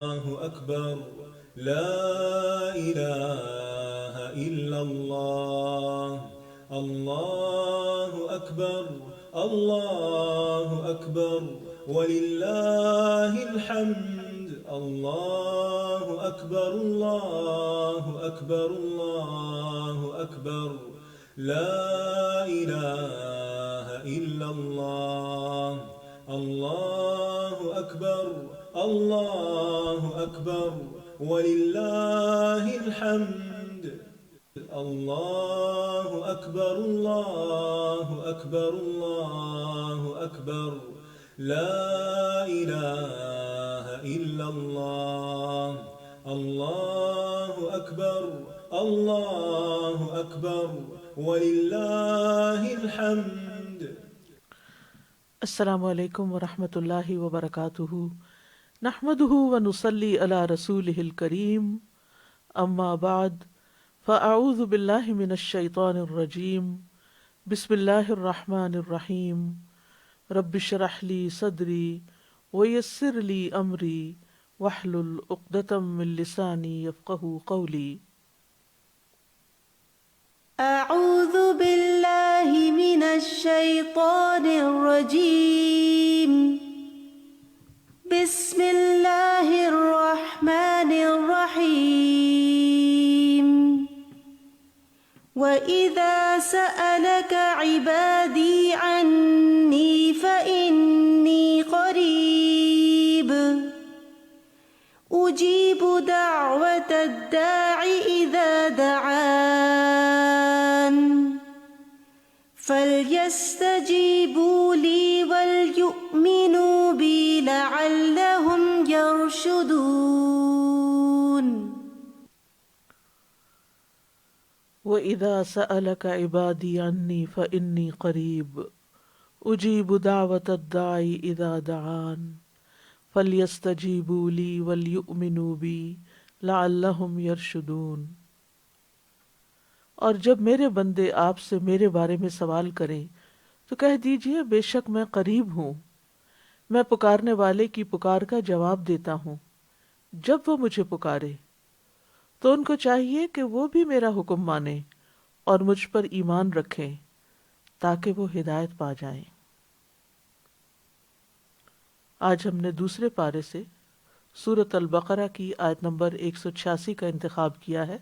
الله أكبر. لا إله إلا الله. الله أكبر. الله أكبر ولله الحمد. الله أكبر. الله أكبر. الله أكبر. لا إله إلا الله. الله أكبر. الله أكبر ولله الحمد. الله أكبر. الله أكبر. الله أكبر. لا إله إلا الله. الله أكبر. الله أكبر ولله الحمد. السلام علیکم ورحمۃ اللہ وبرکاتہ، نحمدہ ونصلی علی رسولہ الکریم، اما بعد فاعوذ باللہ من الشیطان الرجیم، بسم اللہ الرحمن الرحیم، رب اشرح لی صدری ویسر لی امری واحلل عقدۃ من لسانی یفقہوا قولی۔ أعوذ بالله من الشيطان الرجيم. بسم الله الرحمن الرحيم. وإذا سألك عبادي عني فإني قريب أجيب دعوة الداع إذا دعان فليستجيبوا لي وليؤمنوا بي لعلهم يرشدون. وَإِذَا سَأَلَكَ عِبَادِي عَنِّي فَإِنِّي قَرِيبٌ أُجِيبُ دَعْوَةَ الدَّاعِ إِذَا دَعَانِ فَلْيَسْتَجِيبُوا لِي وَلْيُؤْمِنُوا بِي لَعَلَّهُمْ يَرْشُدُونَ۔ اور جب میرے بندے آپ سے میرے بارے میں سوال کریں تو کہہ دیجئے بے شک میں قریب ہوں، میں پکارنے والے کی پکار کا جواب دیتا ہوں۔ جب وہ مجھے پکارے تو ان کو چاہیے کہ وہ بھی میرا حکم مانیں اور مجھ پر ایمان رکھیں تاکہ وہ ہدایت پا جائیں۔ آج ہم نے دوسرے پارے سے سورۃ البقرہ کی آیت نمبر 186 کا انتخاب کیا ہے،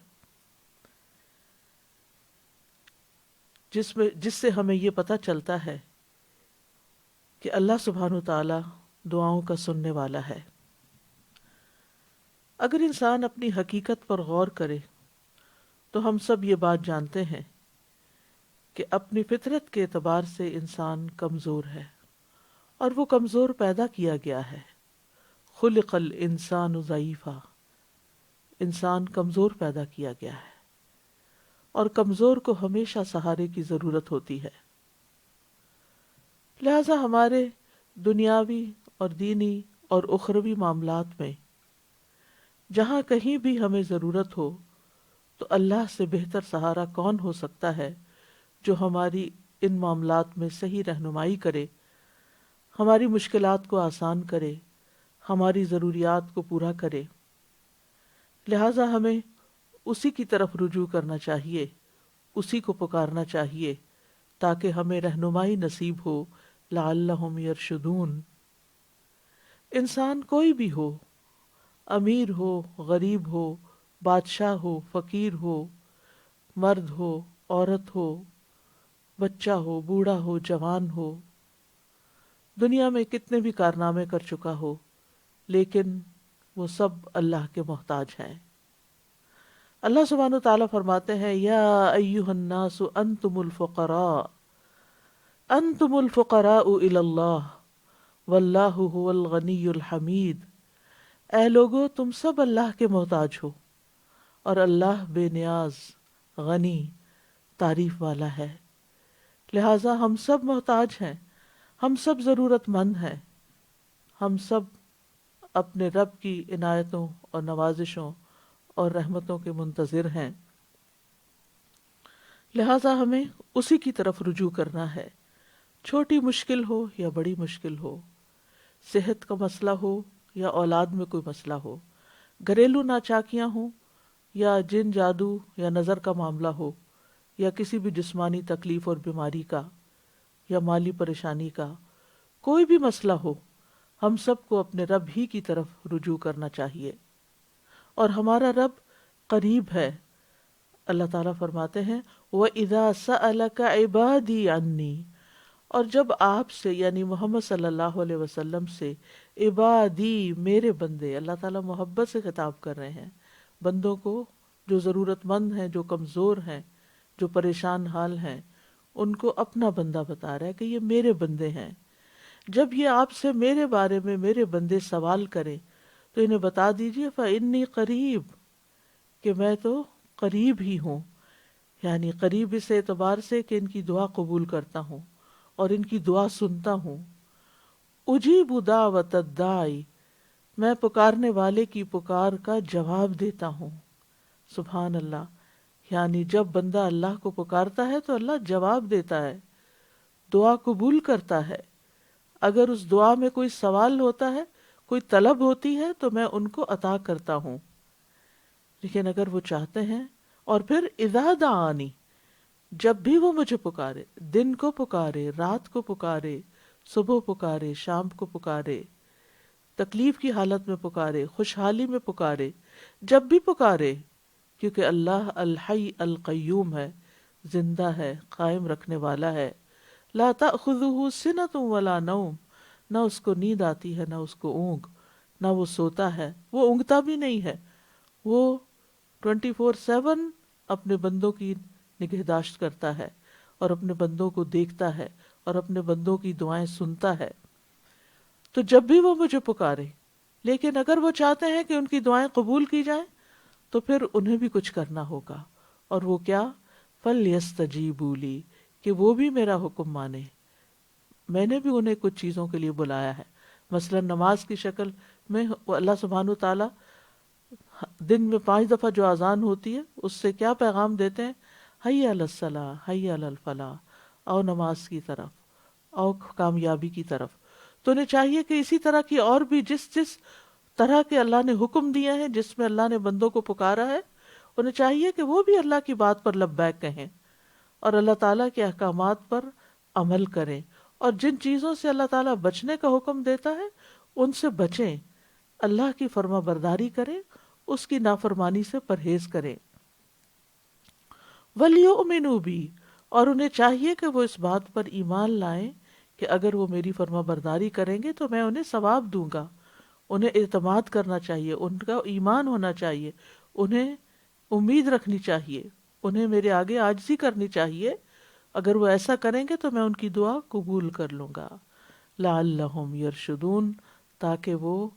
جس سے ہمیں یہ پتہ چلتا ہے کہ اللہ سبحانہ و تعالی دعاؤں کا سننے والا ہے۔ اگر انسان اپنی حقیقت پر غور کرے تو ہم سب یہ بات جانتے ہیں کہ اپنی فطرت کے اعتبار سے انسان کمزور ہے، اور وہ کمزور پیدا کیا گیا ہے۔ خلق الانسان ضعیفا، انسان کمزور پیدا کیا گیا ہے، اور کمزور کو ہمیشہ سہارے کی ضرورت ہوتی ہے۔ لہذا ہمارے دنیاوی اور دینی اور اخروی معاملات میں جہاں کہیں بھی ہمیں ضرورت ہو تو اللہ سے بہتر سہارا کون ہو سکتا ہے جو ہماری ان معاملات میں صحیح رہنمائی کرے، ہماری مشکلات کو آسان کرے، ہماری ضروریات کو پورا کرے۔ لہٰذا ہمیں اسی کی طرف رجوع کرنا چاہیے، اسی کو پکارنا چاہیے تاکہ ہمیں رہنمائی نصیب ہو، لعلہم یرشدون۔ انسان کوئی بھی ہو، امیر ہو، غریب ہو، بادشاہ ہو، فقیر ہو، مرد ہو، عورت ہو، بچہ ہو، بوڑھا ہو، جوان ہو، دنیا میں کتنے بھی کارنامے کر چکا ہو، لیکن وہ سب اللہ کے محتاج ہیں۔ اللہ سبحانہ و تعالیٰ فرماتے ہیں، یا ایہا الناس انتم الفقراء الی اللہ واللہ هو الغنی الحمید۔ اے لوگو، تم سب اللہ کے محتاج ہو اور اللہ بے نیاز، غنی، تعریف والا ہے۔ لہٰذا ہم سب محتاج ہیں، ہم سب ضرورت مند ہیں، ہم سب اپنے رب کی عنایتوں اور نوازشوں اور رحمتوں کے منتظر ہیں۔ لہٰذا ہمیں اسی کی طرف رجوع کرنا ہے، چھوٹی مشکل ہو یا بڑی مشکل ہو، صحت کا مسئلہ ہو یا اولاد میں کوئی مسئلہ ہو، گھریلو ناچاکیاں ہوں یا جن جادو یا نظر کا معاملہ ہو یا کسی بھی جسمانی تکلیف اور بیماری کا یا مالی پریشانی کا، کوئی بھی مسئلہ ہو، ہم سب کو اپنے رب ہی کی طرف رجوع کرنا چاہیے، اور ہمارا رب قریب ہے۔ اللہ تعالیٰ فرماتے ہیں وَإِذَا سَأَلَكَ عِبَادِي عَنِّي، اور جب آپ سے یعنی محمد صلی اللہ علیہ وسلم سے عبادی میرے بندے، اللہ تعالیٰ محبت سے خطاب کر رہے ہیں بندوں کو جو ضرورت مند ہیں، جو کمزور ہیں، جو پریشان حال ہیں، ان کو اپنا بندہ بتا رہا ہے کہ یہ میرے بندے ہیں۔ جب یہ آپ سے میرے بارے میں میرے بندے سوال کریں تو انہیں بتا دیجئے فَإِنِّي قریب، کہ میں تو قریب ہی ہوں، یعنی قریب اس اعتبار سے کہ ان کی دعا قبول کرتا ہوں اور ان کی دعا سنتا ہوں۔ اجیب دعوت الداعی، میں پکارنے والے کی پکار کا جواب دیتا ہوں۔ سبحان اللہ، یعنی جب بندہ اللہ کو پکارتا ہے تو اللہ جواب دیتا ہے، دعا قبول کرتا ہے۔ اگر اس دعا میں کوئی سوال ہوتا ہے، کوئی طلب ہوتی ہے تو میں ان کو عطا کرتا ہوں، لیکن اگر وہ چاہتے ہیں، اور پھر اذا دعانی، جب بھی وہ مجھے پکارے، دن کو پکارے، رات کو پکارے، صبح پکارے، شام کو پکارے، تکلیف کی حالت میں پکارے، خوشحالی میں پکارے، جب بھی پکارے، کیونکہ اللہ الحی القیوم ہے، زندہ ہے، قائم رکھنے والا ہے۔ لا تأخذہ سنۃ ولا نوم، نہ اس کو نیند آتی ہے، نہ اس کو اونگ، نہ وہ سوتا ہے، وہ اونگتا بھی نہیں ہے، وہ 24/7 اپنے بندوں کی نگہداشت کرتا ہے اور اپنے بندوں کو دیکھتا ہے اور اپنے بندوں کی دعائیں سنتا ہے۔ تو جب بھی وہ مجھے پکارے، لیکن اگر وہ چاہتے ہیں کہ ان کی دعائیں قبول کی جائیں تو پھر انہیں بھی کچھ کرنا ہوگا، اور وہ کیا؟ فَلْيَسْتَجِيبُوا لِي، کہ وہ بھی میرا حکم مانے۔ میں نے بھی انہیں کچھ چیزوں کے لیے بلایا ہے، مثلا نماز کی شکل میں اللہ سبحانہ وتعالیٰ دن میں 5 دفعہ جو اذان ہوتی ہے اس سے کیا پیغام دیتے ہیں؟ حی علی الصلاۃ، حی علی الفلاح، آؤ نماز کی طرف، آؤ کامیابی کی طرف۔ تو انہیں چاہیے کہ اسی طرح کی اور بھی جس طرح کے اللہ نے حکم دیے ہیں، جس میں اللہ نے بندوں کو پکارا ہے، انہیں چاہیے کہ وہ بھی اللہ کی بات پر لبیک کہیں اور اللہ تعالیٰ کے احکامات پر عمل کریں، اور جن چیزوں سے اللہ تعالیٰ بچنے کا حکم دیتا ہے ان سے بچیں، اللہ کی فرما برداری کریں، اس کی نافرمانی سے پرہیز کریں۔ وَلْيُؤْمِنُوا بِي، اور انہیں چاہیے کہ وہ اس بات پر ایمان لائیں کہ اگر وہ میری فرما برداری کریں گے تو میں انہیں ثواب دوں گا۔ انہیں اعتماد کرنا چاہیے، ان کا ایمان ہونا چاہیے، انہیں امید رکھنی چاہیے، انہیں میرے آگے عاجزی کرنی چاہیے۔ اگر وہ ایسا کریں گے تو میں ان کی دعا قبول کر لوں گا۔ لعلہم یرشدون، تاکہ وہ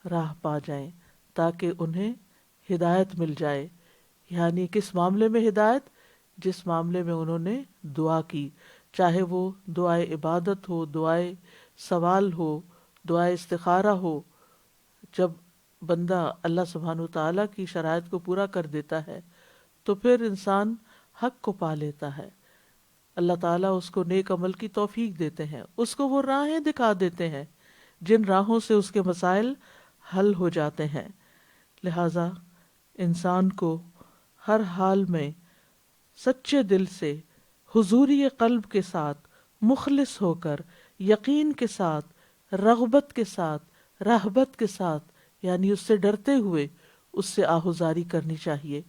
راہ پا جائیں، تاکہ انہیں ہدایت مل جائے۔ یعنی کس معاملے میں ہدایت؟ جس معاملے میں انہوں نے دعا کی، چاہے وہ دعائے عبادت ہو، دعائے سوال ہو، دعائے استخارہ ہو۔ جب بندہ اللہ سبحانہ وتعالیٰ کی شرائط کو پورا کر دیتا ہے تو پھر انسان حق کو پا لیتا ہے، اللہ تعالیٰ اس کو نیک عمل کی توفیق دیتے ہیں، اس کو وہ راہیں دکھا دیتے ہیں جن راہوں سے اس کے مسائل حل ہو جاتے ہیں۔ لہٰذا انسان کو ہر حال میں سچے دل سے، حضوری قلب کے ساتھ، مخلص ہو کر، یقین کے ساتھ، رغبت کے ساتھ، رہبت کے ساتھ، یعنی اس سے ڈرتے ہوئے اس سے آہوزاری کرنی چاہیے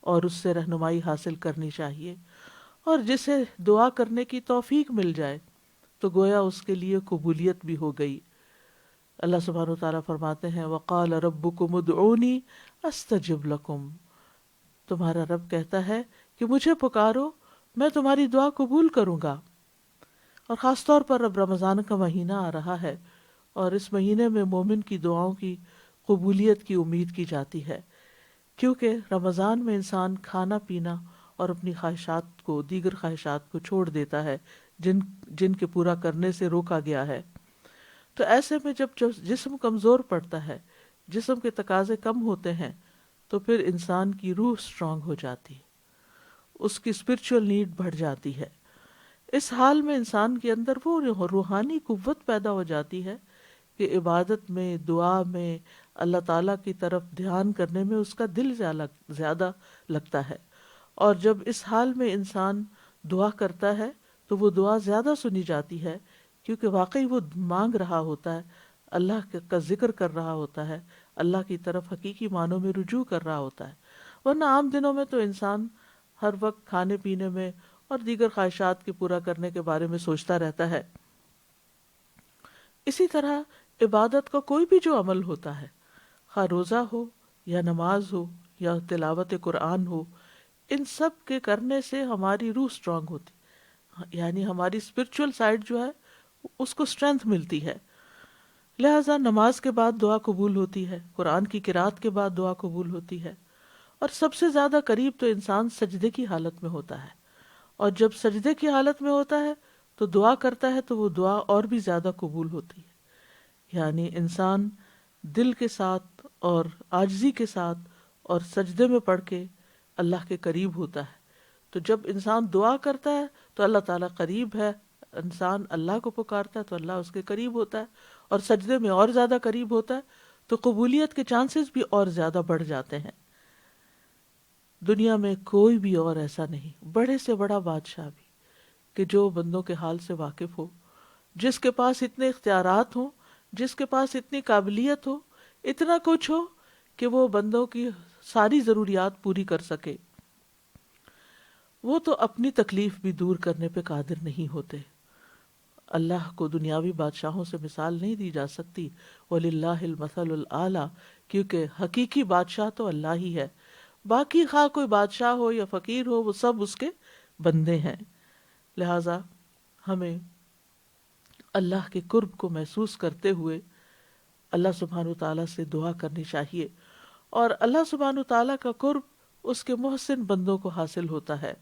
اور اس سے رہنمائی حاصل کرنی چاہیے، اور جسے دعا کرنے کی توفیق مل جائے تو گویا اس کے لیے قبولیت بھی ہو گئی۔ اللہ سبحانہ وتعالیٰ فرماتے ہیں وَقَالَ رَبُّكُمُ ادْعُونِي أَسْتَجِبْ لَكُمْ، تمہارا رب کہتا ہے کہ مجھے پکارو، میں تمہاری دعا قبول کروں گا۔ اور خاص طور پر اب رمضان کا مہینہ آ رہا ہے اور اس مہینے میں مومن کی دعاؤں کی قبولیت کی امید کی جاتی ہے، کیونکہ رمضان میں انسان کھانا پینا اور اپنی خواہشات کو، دیگر خواہشات کو چھوڑ دیتا ہے جن کے پورا کرنے سے روکا گیا ہے۔ تو ایسے میں جب جسم کمزور پڑتا ہے، جسم کے تقاضے کم ہوتے ہیں، تو پھر انسان کی روح سٹرونگ ہو جاتی ہے، اس کی اسپرچول نیڈ بڑھ جاتی ہے۔ اس حال میں انسان کے اندر وہ روحانی قوت پیدا ہو جاتی ہے کہ عبادت میں، دعا میں، اللہ تعالیٰ کی طرف دھیان کرنے میں اس کا دل زیادہ لگتا ہے، اور جب اس حال میں انسان دعا کرتا ہے تو وہ دعا زیادہ سنی جاتی ہے، کیونکہ واقعی وہ مانگ رہا ہوتا ہے، اللہ کا ذکر کر رہا ہوتا ہے، اللہ کی طرف حقیقی معنوں میں رجوع کر رہا ہوتا ہے۔ ورنہ عام دنوں میں تو انسان ہر وقت کھانے پینے میں اور دیگر خواہشات کے پورا کرنے کے بارے میں سوچتا رہتا ہے۔ اسی طرح عبادت کا کوئی بھی جو عمل ہوتا ہے، خواہ روزہ ہو یا نماز ہو یا تلاوت قرآن ہو، ان سب کے کرنے سے ہماری روح سٹرونگ ہوتی، یعنی ہماری اسپرچول سائڈ جو ہے اس کو اسٹرینتھ ملتی ہے۔ لہٰذا نماز کے بعد دعا قبول ہوتی ہے، قرآن کی قرات کے بعد دعا قبول ہوتی ہے، اور سب سے زیادہ قریب تو انسان سجدے کی حالت میں ہوتا ہے، اور جب سجدے کی حالت میں ہوتا ہے تو دعا کرتا ہے تو وہ دعا اور بھی زیادہ قبول ہوتی ہے۔ یعنی انسان دل کے ساتھ اور عاجزی کے ساتھ اور سجدے میں پڑھ کے اللہ کے قریب ہوتا ہے۔ تو جب انسان دعا کرتا ہے تو اللہ تعالیٰ قریب ہے، انسان اللہ کو پکارتا ہے تو اللہ اس کے قریب ہوتا ہے، اور سجدے میں اور زیادہ قریب ہوتا ہے تو قبولیت کے چانسز بھی اور زیادہ بڑھ جاتے ہیں۔ دنیا میں کوئی بھی اور ایسا نہیں، بڑے سے بڑا بادشاہ بھی، کہ جو بندوں کے حال سے واقف ہو، جس کے پاس اتنے اختیارات ہوں، جس کے پاس اتنی قابلیت ہو، اتنا کچھ ہو کہ وہ بندوں کی ساری ضروریات پوری کر سکے، وہ تو اپنی تکلیف بھی دور کرنے پہ قادر نہیں ہوتے۔ اللہ کو دنیاوی بادشاہوں سے مثال نہیں دی جا سکتی، وَلِلَّهِ الْمَثَلُ الْأَعْلَى، کیونکہ حقیقی بادشاہ تو اللہ ہی ہے، باقی خواہ کوئی بادشاہ ہو یا فقیر ہو وہ سب اس کے بندے ہیں۔ لہٰذا ہمیں اللہ کے قرب کو محسوس کرتے ہوئے اللہ سبحانہ وتعالیٰ سے دعا کرنی چاہیے، اور اللہ سبحانہ وتعالیٰ کا قرب اس کے محسن بندوں کو حاصل ہوتا ہے۔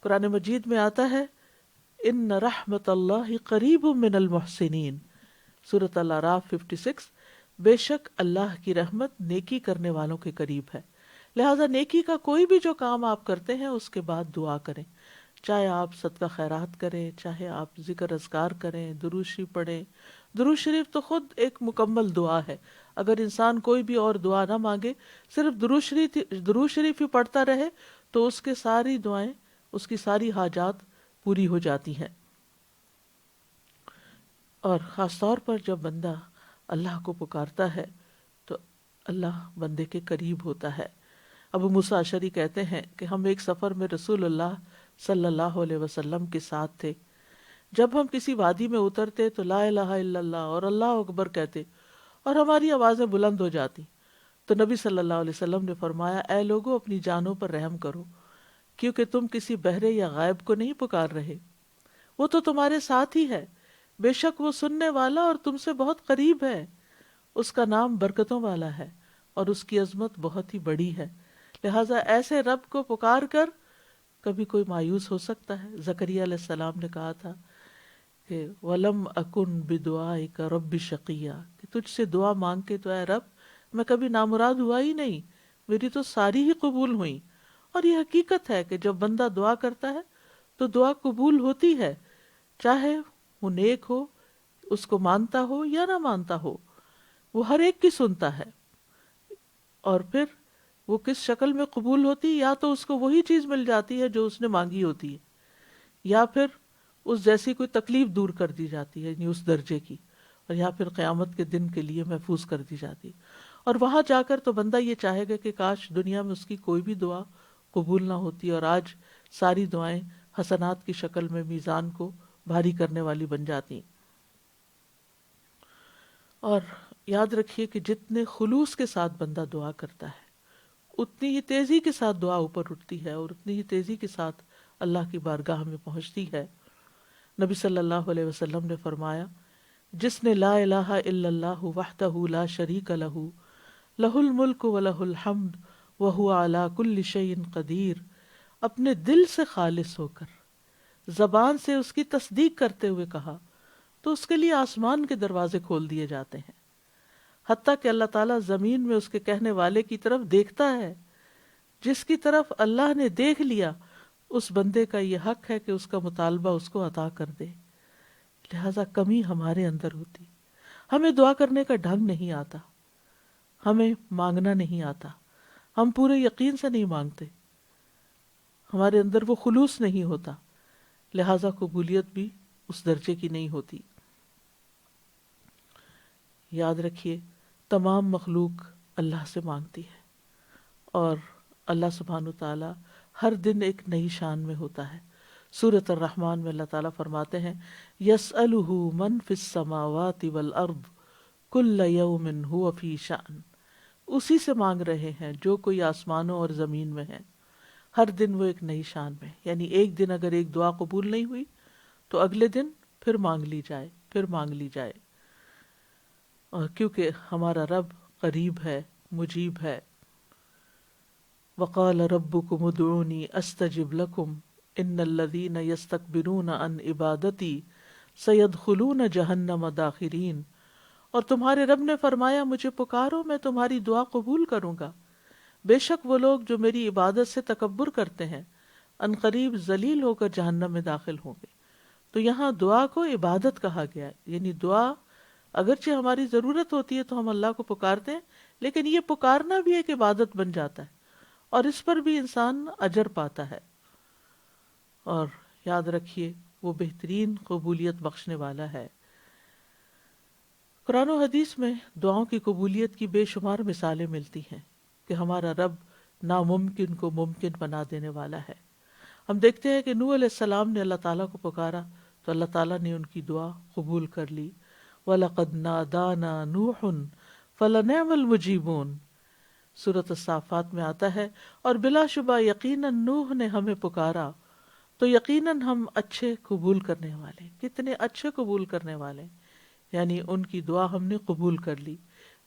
قرآن مجید میں آتا ہے ان رحمت اللہ قریب من المحسنین، سورۃ الاعراف 56، بے شک اللہ کی رحمت نیکی کرنے والوں کے قریب ہے۔ لہٰذا نیکی کا کوئی بھی جو کام آپ کرتے ہیں اس کے بعد دعا کریں، چاہے آپ صدقہ خیرات کریں، چاہے آپ ذکر اذکار کریں، درود شریف پڑھیں۔ درود شریف تو خود ایک مکمل دعا ہے، اگر انسان کوئی بھی اور دعا نہ مانگے، صرف درود شریف ہی پڑھتا رہے تو اس کے ساری دعائیں، اس کی ساری حاجات پوری ہو جاتی ہیں۔ اور خاص طور پر جب بندہ اللہ کو پکارتا ہے تو اللہ بندے کے قریب ہوتا ہے۔ ابو موسیٰ اشعری کہتے ہیں کہ ہم ایک سفر میں رسول اللہ صلی اللہ علیہ وسلم کے ساتھ تھے، جب ہم کسی وادی میں اترتے تو لا الہ الا اللہ اور اللہ اکبر کہتے اور ہماری آوازیں بلند ہو جاتی، تو نبی صلی اللہ علیہ وسلم نے فرمایا، اے لوگو اپنی جانوں پر رحم کرو، کیونکہ تم کسی بہرے یا غائب کو نہیں پکار رہے، وہ تو تمہارے ساتھ ہی ہے، بے شک وہ سننے والا اور تم سے بہت قریب ہے، اس کا نام برکتوں والا ہے اور اس کی عظمت بہت ہی بڑی ہے۔ لہٰذا ایسے رب کو پکار کر کبھی کوئی مایوس ہو سکتا ہے؟ زکریا علیہ السلام نے کہا تھا کہ وَلَمْ أَكُنْ بِدُعَائِكَ رَبِّ شَقِيًّا، کہ تجھ سے دعا مانگ کے تو اے رب میں کبھی نامراد ہوا ہی نہیں، میری تو ساری ہی قبول ہوئیں۔ اور یہ حقیقت ہے کہ جب بندہ دعا کرتا ہے تو دعا قبول ہوتی ہے، چاہے وہ نیک ہو، اس کو مانتا ہو یا نہ مانتا ہو، وہ ہر ایک کی سنتا ہے۔ اور پھر وہ کس شکل میں قبول ہوتی، یا تو اس کو وہی چیز مل جاتی ہے جو اس نے مانگی ہوتی ہے، یا پھر اس جیسی کوئی تکلیف دور کر دی جاتی ہے، یعنی اس درجے کی، اور یا پھر قیامت کے دن کے لیے محفوظ کر دی جاتی ہے۔ اور وہاں جا کر تو بندہ یہ چاہے گا کہ کاش دنیا میں اس کی کوئی بھی دعا قبول نہ ہوتی اور آج ساری دعائیں حسنات کی شکل میں میزان کو بھاری کرنے والی بن جاتی۔ اور یاد رکھیے کہ جتنے خلوص کے ساتھ بندہ دعا کرتا ہے اتنی ہی تیزی کے ساتھ دعا اوپر اٹھتی ہے اور اتنی ہی تیزی کے ساتھ اللہ کی بارگاہ میں پہنچتی ہے۔ نبی صلی اللہ علیہ وسلم نے فرمایا، جس نے لا الہ الا اللہ وحدہ لا شریک لہ لہ الملک و لہ الحمد وہو علی کل شیء قدیر، اپنے دل سے خالص ہو کر زبان سے اس کی تصدیق کرتے ہوئے کہا تو اس کے لیے آسمان کے دروازے کھول دیے جاتے ہیں، حتیٰ کہ اللہ تعالیٰ زمین میں اس کے کہنے والے کی طرف دیکھتا ہے۔ جس کی طرف اللہ نے دیکھ لیا اس بندے کا یہ حق ہے کہ اس کا مطالبہ اس کو عطا کر دے۔ لہذا کمی ہمارے اندر ہوتی، ہمیں دعا کرنے کا ڈھنگ نہیں آتا، ہمیں مانگنا نہیں آتا، ہم پورے یقین سے نہیں مانگتے، ہمارے اندر وہ خلوص نہیں ہوتا، لہذا قبولیت بھی اس درجے کی نہیں ہوتی۔ یاد رکھیے تمام مخلوق اللہ سے مانگتی ہے، اور اللہ سبحانہ تعالیٰ ہر دن ایک نئی شان میں ہوتا ہے۔ سورۃ الرحمن میں اللہ تعالیٰ فرماتے ہیں یسألہ من فی السماوات والارض کل یوم ہوا فی شأن، اسی سے مانگ رہے ہیں جو کوئی آسمانوں اور زمین میں ہے، ہر دن وہ ایک نئی شان میں، یعنی ایک دن اگر ایک دعا قبول نہیں ہوئی تو اگلے دن پھر مانگ لی جائے، پھر مانگ لی جائے، اور کیونکہ ہمارا رب قریب ہے، مجیب ہے۔ وقال ربکم ادعونی استجب لکم ان الذین یستکبرون عن عبادتی سیدخلون جہنم داخرین، اور تمہارے رب نے فرمایا مجھے پکارو میں تمہاری دعا قبول کروں گا، بے شک وہ لوگ جو میری عبادت سے تکبر کرتے ہیں ان قریب ذلیل ہو کر جہنم میں داخل ہوں گے۔ تو یہاں دعا کو عبادت کہا گیا ہے، یعنی دعا اگرچہ ہماری ضرورت ہوتی ہے تو ہم اللہ کو پکارتے ہیں، لیکن یہ پکارنا بھی ایک عبادت بن جاتا ہے، اور اس پر بھی انسان اجر پاتا ہے۔ اور یاد رکھیے وہ بہترین قبولیت بخشنے والا ہے۔ قرآن و حدیث میں دعاؤں کی قبولیت کی بے شمار مثالیں ملتی ہیں کہ ہمارا رب ناممکن کو ممکن بنا دینے والا ہے۔ ہم دیکھتے ہیں کہ نوح علیہ السلام نے اللہ تعالیٰ کو پکارا تو اللہ تعالیٰ نے ان کی دعا قبول کر لی۔ وَلَقَدْ نَادَانَا نُوحٌ فَلَنِعْمَ الْمُجِيبُونَ، سورۃ الصافات میں آتا ہے، اور بلا شبہ یقیناً نوح نے ہمیں پکارا تو یقیناً ہم اچھے قبول کرنے والے، کتنے اچھے قبول کرنے والے، یعنی ان کی دعا ہم نے قبول کر لی۔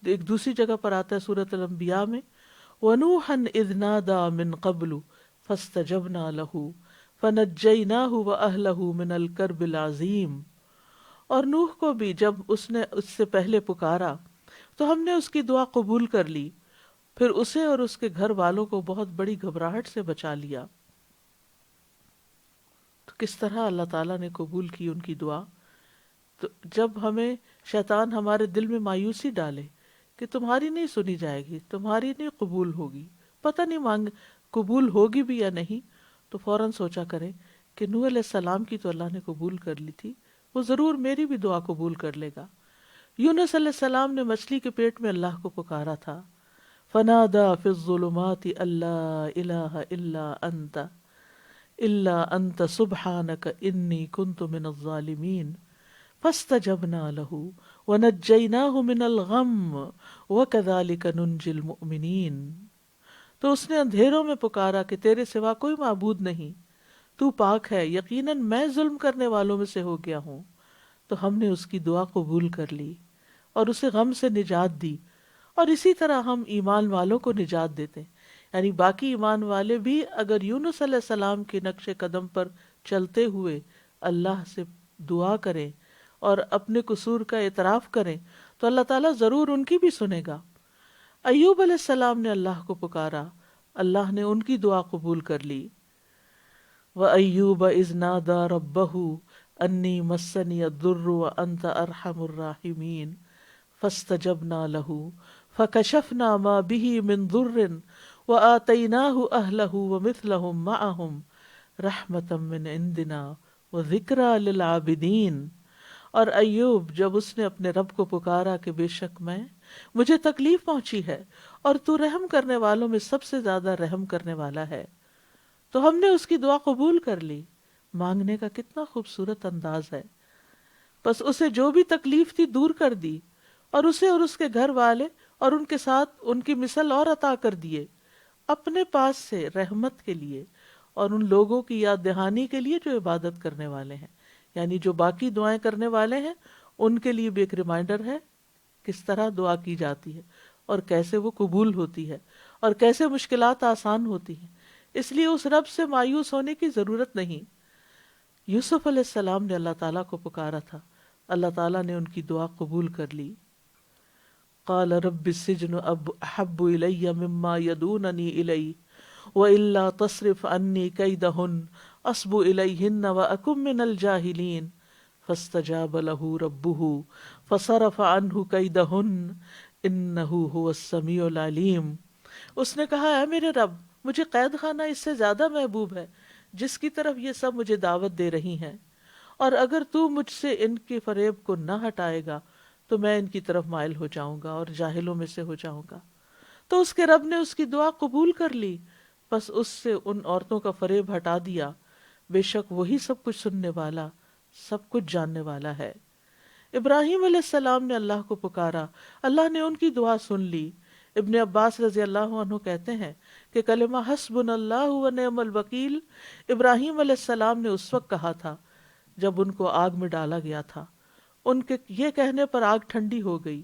ایک دوسری جگہ پر آتا ہے سورۃ الانبیاء میں وَنُوحًا إِذْ نَادَى مِن قَبْلُ فَاسْتَجَبْنَا لَهُ فَنَجَّيْنَاهُ وَأَهْلَهُ مِنَ الْكَرْبِ الْعَظِيمِ، اور نوح کو بھی جب اس نے اس سے پہلے پکارا تو ہم نے اس کی دعا قبول کر لی، پھر اسے اور اس کے گھر والوں کو بہت بڑی گھبراہٹ سے بچا لیا۔ تو کس طرح اللہ تعالیٰ نے قبول کی ان کی دعا۔ تو جب ہمیں شیطان ہمارے دل میں مایوسی ڈالے کہ تمہاری نہیں سنی جائے گی، تمہاری نہیں قبول ہوگی، پتہ نہیں مانگ قبول ہوگی بھی یا نہیں، تو فوراً سوچا کرے کہ نوح علیہ السلام کی تو اللہ نے قبول کر لی تھی، وہ ضرور میری بھی دعا قبول کر لے گا۔ یونس علیہ السلام نے مچھلی کے پیٹ میں اللہ کو پکارا تھا، فنادا فی الظلمات اللہ الہ الا انت سبحانک انی کنت من الظالمین فاستجبنا له ونجیناہ من الغم وکذالک ننجی المؤمنین۔ تو اس نے اندھیروں میں پکارا کہ تیرے سوا کوئی معبود نہیں، تو پاک ہے، یقیناً میں ظلم کرنے والوں میں سے ہو گیا ہوں۔ تو ہم نے اس کی دعا قبول کر لی اور اسے غم سے نجات دی، اور اسی طرح ہم ایمان والوں کو نجات دیتے ہیں، یعنی باقی ایمان والے بھی اگر یونس علیہ السلام کے نقش قدم پر چلتے ہوئے اللہ سے دعا کریں اور اپنے قصور کا اعتراف کریں تو اللہ تعالیٰ ضرور ان کی بھی سنے گا۔ ایوب علیہ السلام نے اللہ کو پکارا، اللہ نے ان کی دعا قبول کر لی۔ وَأَيُّوبَ إِذْ نَادَى رَبَّهُ أَنِّي مَسَّنِيَ الضُّرُّ وَأَنْتَ أَرْحَمُ الرَّاحِمِينَ فَاسْتَجَبْنَا لَهُ فَكَشَفْنَا مَا بِهِ مِنْ ضُرٍّ وَآتَيْنَاهُ أَهْلَهُ وَمِثْلَهُمْ مَعَهُمْ رَحْمَةً مِّنْ عِنْدِنَا وَذِكْرَىٰ لِلْعَابِدِينَ۔ اور ایوب جب اس نے اپنے رب کو پکارا کہ بے شک مجھے تکلیف پہنچی ہے اور تو رحم کرنے والوں میں سب سے زیادہ رحم کرنے والا ہے، تو ہم نے اس کی دعا قبول کر لی۔ مانگنے کا کتنا خوبصورت انداز ہے۔ بس اسے جو بھی تکلیف تھی دور کر دی، اور اسے اور اس کے گھر والے اور ان کے ساتھ ان کی مثل اور عطا کر دیے، اپنے پاس سے رحمت کے لیے اور ان لوگوں کی یاد دہانی کے لیے جو عبادت کرنے والے ہیں، یعنی جو باقی دعائیں کرنے والے ہیں ان کے لیے بھی ایک ریمائنڈر ہے کس طرح دعا کی جاتی ہے اور کیسے وہ قبول ہوتی ہے اور کیسے مشکلات آسان ہوتی ہیں۔ اس لیے اس رب سے مایوس ہونے کی ضرورت نہیں۔ یوسف علیہ السلام نے اللہ تعالیٰ کو پکارا تھا، اللہ تعالیٰ نے ان کی دعا قبول کر لی۔ قال رب السجن احب الی مما یدوننی الیہ وإلا تصرف عنی کیدہن اصب الیہن واکن من الجاہلین فاستجاب له ربہ فصرف عنہ کیدہن انہو هو السمیع العلیم. اس نے کہا اے میرے رب، مجھے قید خانہ اس سے زیادہ محبوب ہے جس کی طرف یہ سب مجھے دعوت دے رہی ہیں، اور اگر تو مجھ سے ان کے فریب کو نہ ہٹائے گا تو میں ان کی طرف مائل ہو جاؤں گا اور جاہلوں میں سے ہو جاؤں گا. تو اس کے رب نے اس کی دعا قبول کر لی، بس اس سے ان عورتوں کا فریب ہٹا دیا. بے شک وہی سب کچھ سننے والا، سب کچھ جاننے والا ہے. ابراہیم علیہ السلام نے اللہ کو پکارا، اللہ نے ان کی دعا سن لی. ابن عباس رضی اللہ عنہ کہتے ہیں کہ کلمہ حسبنا اللہ و نعم الوکیل ابراہیم علیہ السلام نے اس وقت کہا تھا جب ان کو آگ میں ڈالا گیا تھا. ان کے یہ کہنے پر آگ ٹھنڈی ہو گئی.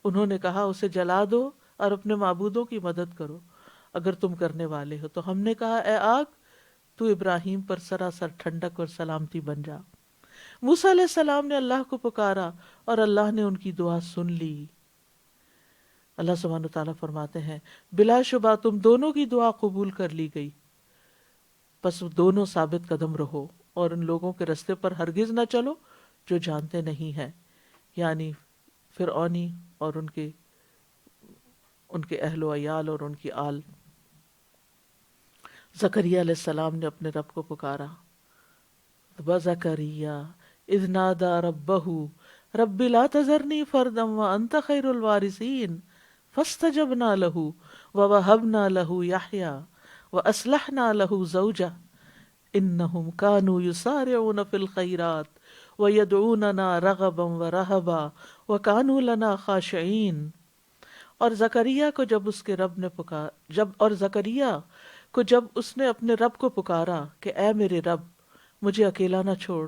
انہوں نے کہا اسے جلا دو اور اپنے معبودوں کی مدد کرو اگر تم کرنے والے ہو. تو ہم نے کہا اے آگ، تو ابراہیم پر سراسر ٹھنڈک اور سلامتی بن جا. موسیٰ علیہ السلام نے اللہ کو پکارا اور اللہ نے ان کی دعا سن لی. اللہ سبحانہ وتعالیٰ فرماتے ہیں بلا شبہ تم دونوں کی دعا قبول کر لی گئی، پس دونوں ثابت قدم رہو اور ان لوگوں کے رستے پر ہرگز نہ چلو جو جانتے نہیں ہیں، یعنی فرعونی اور ان کے اہل و عیال اور ان کی آل. زکریا علیہ السلام نے اپنے رب کو پکارا. وَزَكَرِيَّا إِذْ نَادَى رَبَّهُ رَبِّ لَا تَذَرْنِي فَرْدًا وَأَنْتَ خَيْرُ الْوَارِثِينَ فَاسْتَجَبْنَا لَهُ وَوَهَبْنَا لَهُ يَحْيَىٰ وَأَصْلَحْنَا لَهُ زَوْجَهُ إِنَّهُمْ كَانُوا يُسَارِعُونَ فِي الْخَيْرَاتِ وَيَدْعُونَنَا رَغَبًا وَرَهَبًا وَكَانُوا لَنَا خَاشِعِينَ. اور زکریا کو جب اس نے اپنے رب کو پکارا کہ اے میرے رب مجھے اکیلا نہ چھوڑ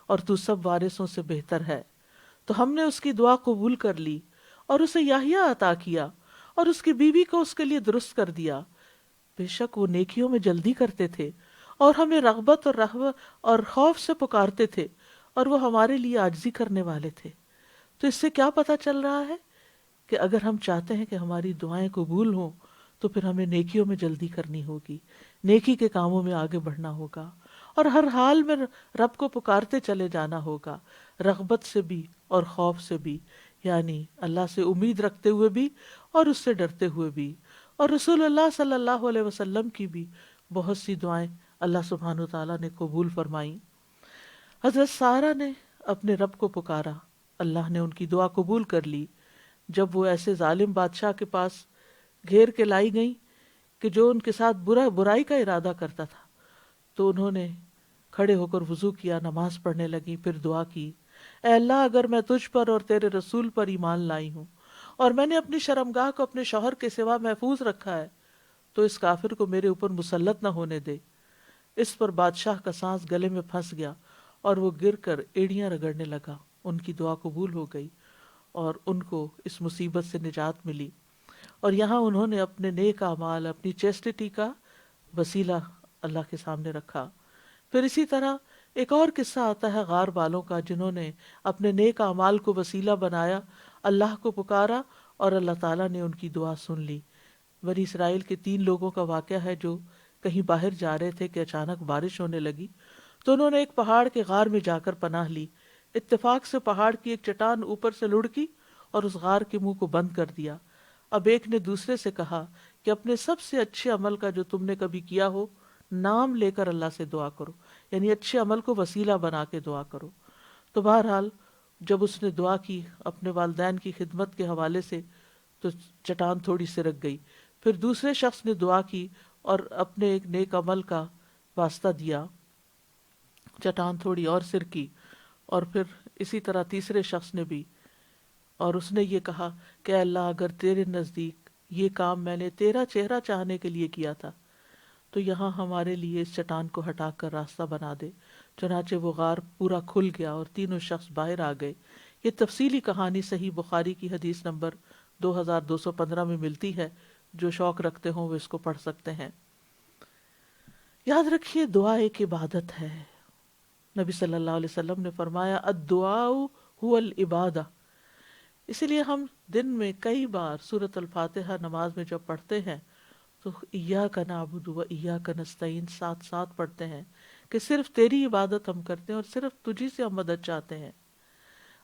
اور تو سب وارثوں سے بہتر ہے، تو ہم نے اس کی دعا قبول کر لی اور اسے یحییٰ عطا کیا اور اس کی بیوی کو اس کے لیے درست کر دیا. بے شک وہ نیکیوں میں جلدی کرتے تھے اور ہمیں رغبت اور رہبت اور خوف سے پکارتے تھے اور وہ ہمارے لیے عاجزی کرنے والے تھے. تو اس سے کیا پتہ چل رہا ہے کہ اگر ہم چاہتے ہیں کہ ہماری دعائیں قبول ہوں تو پھر ہمیں نیکیوں میں جلدی کرنی ہوگی، نیکی کے کاموں میں آگے بڑھنا ہوگا اور ہر حال میں رب کو پکارتے چلے جانا ہوگا، رغبت سے بھی اور خوف سے بھی، یعنی اللہ سے امید رکھتے ہوئے بھی اور اس سے ڈرتے ہوئے بھی. اور رسول اللہ صلی اللہ علیہ وسلم کی بھی بہت سی دعائیں اللہ سبحانہ وتعالیٰ نے قبول فرمائیں. حضرت سارہ نے اپنے رب کو پکارا، اللہ نے ان کی دعا قبول کر لی. جب وہ ایسے ظالم بادشاہ کے پاس گھیر کے لائی گئیں کہ جو ان کے ساتھ برائی کا ارادہ کرتا تھا، تو انہوں نے کھڑے ہو کر وضو کیا، نماز پڑھنے لگی، پھر دعا کی اے اللہ اگر میں تجھ پر اور تیرے رسول پر ایمان لائی ہوں اور میں نے اپنی شرمگاہ کو اپنے شوہر کے سوا محفوظ رکھا ہے تو اس کافر کو میرے اوپر مسلط نہ ہونے دے. اس پر بادشاہ کا سانس گلے میں پھنس گیا اور وہ گر کر ایڑیاں رگڑنے لگا. ان کی دعا قبول ہو گئی اور ان کو اس مصیبت سے نجات ملی. اور یہاں انہوں نے اپنے نیک اعمال، اپنی چیسٹی کا وسیلہ اللہ کے سامنے رکھا. پھر اسی طرح ایک اور قصہ آتا ہے غار والوں کا، جنہوں نے اپنے نیک اعمال کو وسیلہ بنایا، اللہ کو پکارا اور اللہ تعالیٰ نے ان کی دعا سن لی. بنی اسرائیل کے 3 لوگوں کا واقعہ ہے جو کہیں باہر جا رہے تھے کہ اچانک بارش ہونے لگی تو انہوں نے ایک پہاڑ کے غار میں جا کر پناہ لی. اتفاق سے پہاڑ کی ایک چٹان اوپر سے لڑکی اور اس غار کے منہ کو بند کر دیا. اب ایک نے دوسرے سے کہا کہ اپنے سب سے اچھے عمل کا جو تم نے کبھی کیا ہو نام لے کر اللہ سے دعا کرو، یعنی اچھے عمل کو وسیلہ بنا کے دعا کرو. تو بہرحال جب اس نے دعا کی اپنے والدین کی خدمت کے حوالے سے تو چٹان تھوڑی سرک گئی. پھر دوسرے شخص نے دعا کی اور اپنے ایک نیک عمل کا واسطہ دیا، چٹان تھوڑی اور سرکی. اور پھر اسی طرح تیسرے شخص نے بھی، اور اس نے یہ کہا کہ اے اللہ اگر تیرے نزدیک یہ کام میں نے تیرا چہرہ چاہنے کے لیے کیا تھا تو یہاں ہمارے لیے اس چٹان کو ہٹا کر راستہ بنا دے. چنانچہ وہ غار پورا کھل گیا اور تینوں شخص باہر آ گئے. یہ تفصیلی کہانی صحیح بخاری کی حدیث نمبر 2215 میں ملتی ہے. جو شوق رکھتے ہوں وہ اس کو پڑھ سکتے ہیں. یاد رکھیے دعا ایک عبادت ہے. نبی صلی اللہ علیہ وسلم نے فرمایا الدعاء هو العبادہ. اسی لیے ہم دن میں کئی بار سورۃ الفاتحہ نماز میں جب پڑھتے ہیں تو ایاک نعبد و ایاک نستعین ساتھ ساتھ پڑھتے ہیں کہ صرف تیری عبادت ہم کرتے ہیں اور صرف تجھی سے ہم مدد چاہتے ہیں.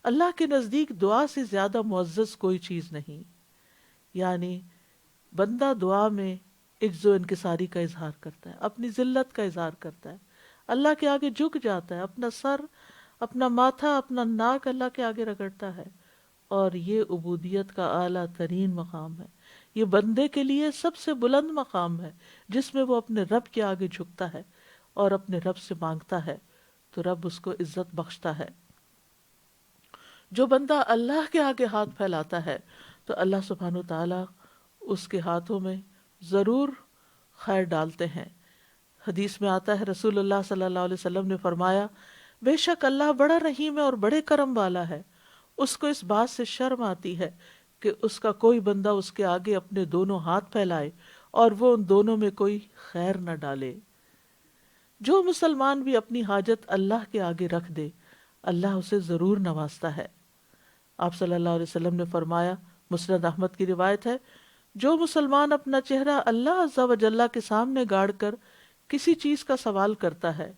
اللہ کے نزدیک دعا سے زیادہ معزز کوئی چیز نہیں. یعنی بندہ دعا میں عجز و انکساری کا اظہار کرتا ہے، اپنی ذلت کا اظہار کرتا ہے، اللہ کے آگے جھک جاتا ہے، اپنا سر، اپنا ماتھا، اپنا ناک اللہ کے آگے رگڑتا ہے، اور یہ عبودیت کا اعلیٰ ترین مقام ہے، یہ بندے کے لیے سب سے بلند مقام ہے جس میں وہ اپنے رب کے آگے جھکتا ہے اور اپنے رب سے مانگتا ہے تو رب اس کو عزت بخشتا ہے۔ جو بندہ اللہ کے آگے ہاتھ پھیلاتا ہے تو اللہ سبحانہ و تعالیٰ اس کے ہاتھوں میں ضرور خیر ڈالتے ہیں۔ حدیث میں آتا ہے رسول اللہ صلی اللہ علیہ وسلم نے فرمایا، بے شک اللہ بڑا رحیم ہے اور بڑے کرم والا ہے، اس کو اس بات سے شرم آتی ہے کہ اس کا کوئی بندہ اس کے آگے اپنے دونوں ہاتھ پھیلائے اور وہ ان دونوں میں کوئی خیر نہ ڈالے۔ جو مسلمان بھی اپنی حاجت اللہ کے آگے رکھ دے اللہ اسے ضرور نوازتا ہے۔ آپ صلی اللہ علیہ وسلم نے فرمایا، مسند احمد کی روایت ہے، جو مسلمان اپنا چہرہ اللہ عز و جل کے سامنے گاڑ کر کسی چیز کا سوال کرتا ہے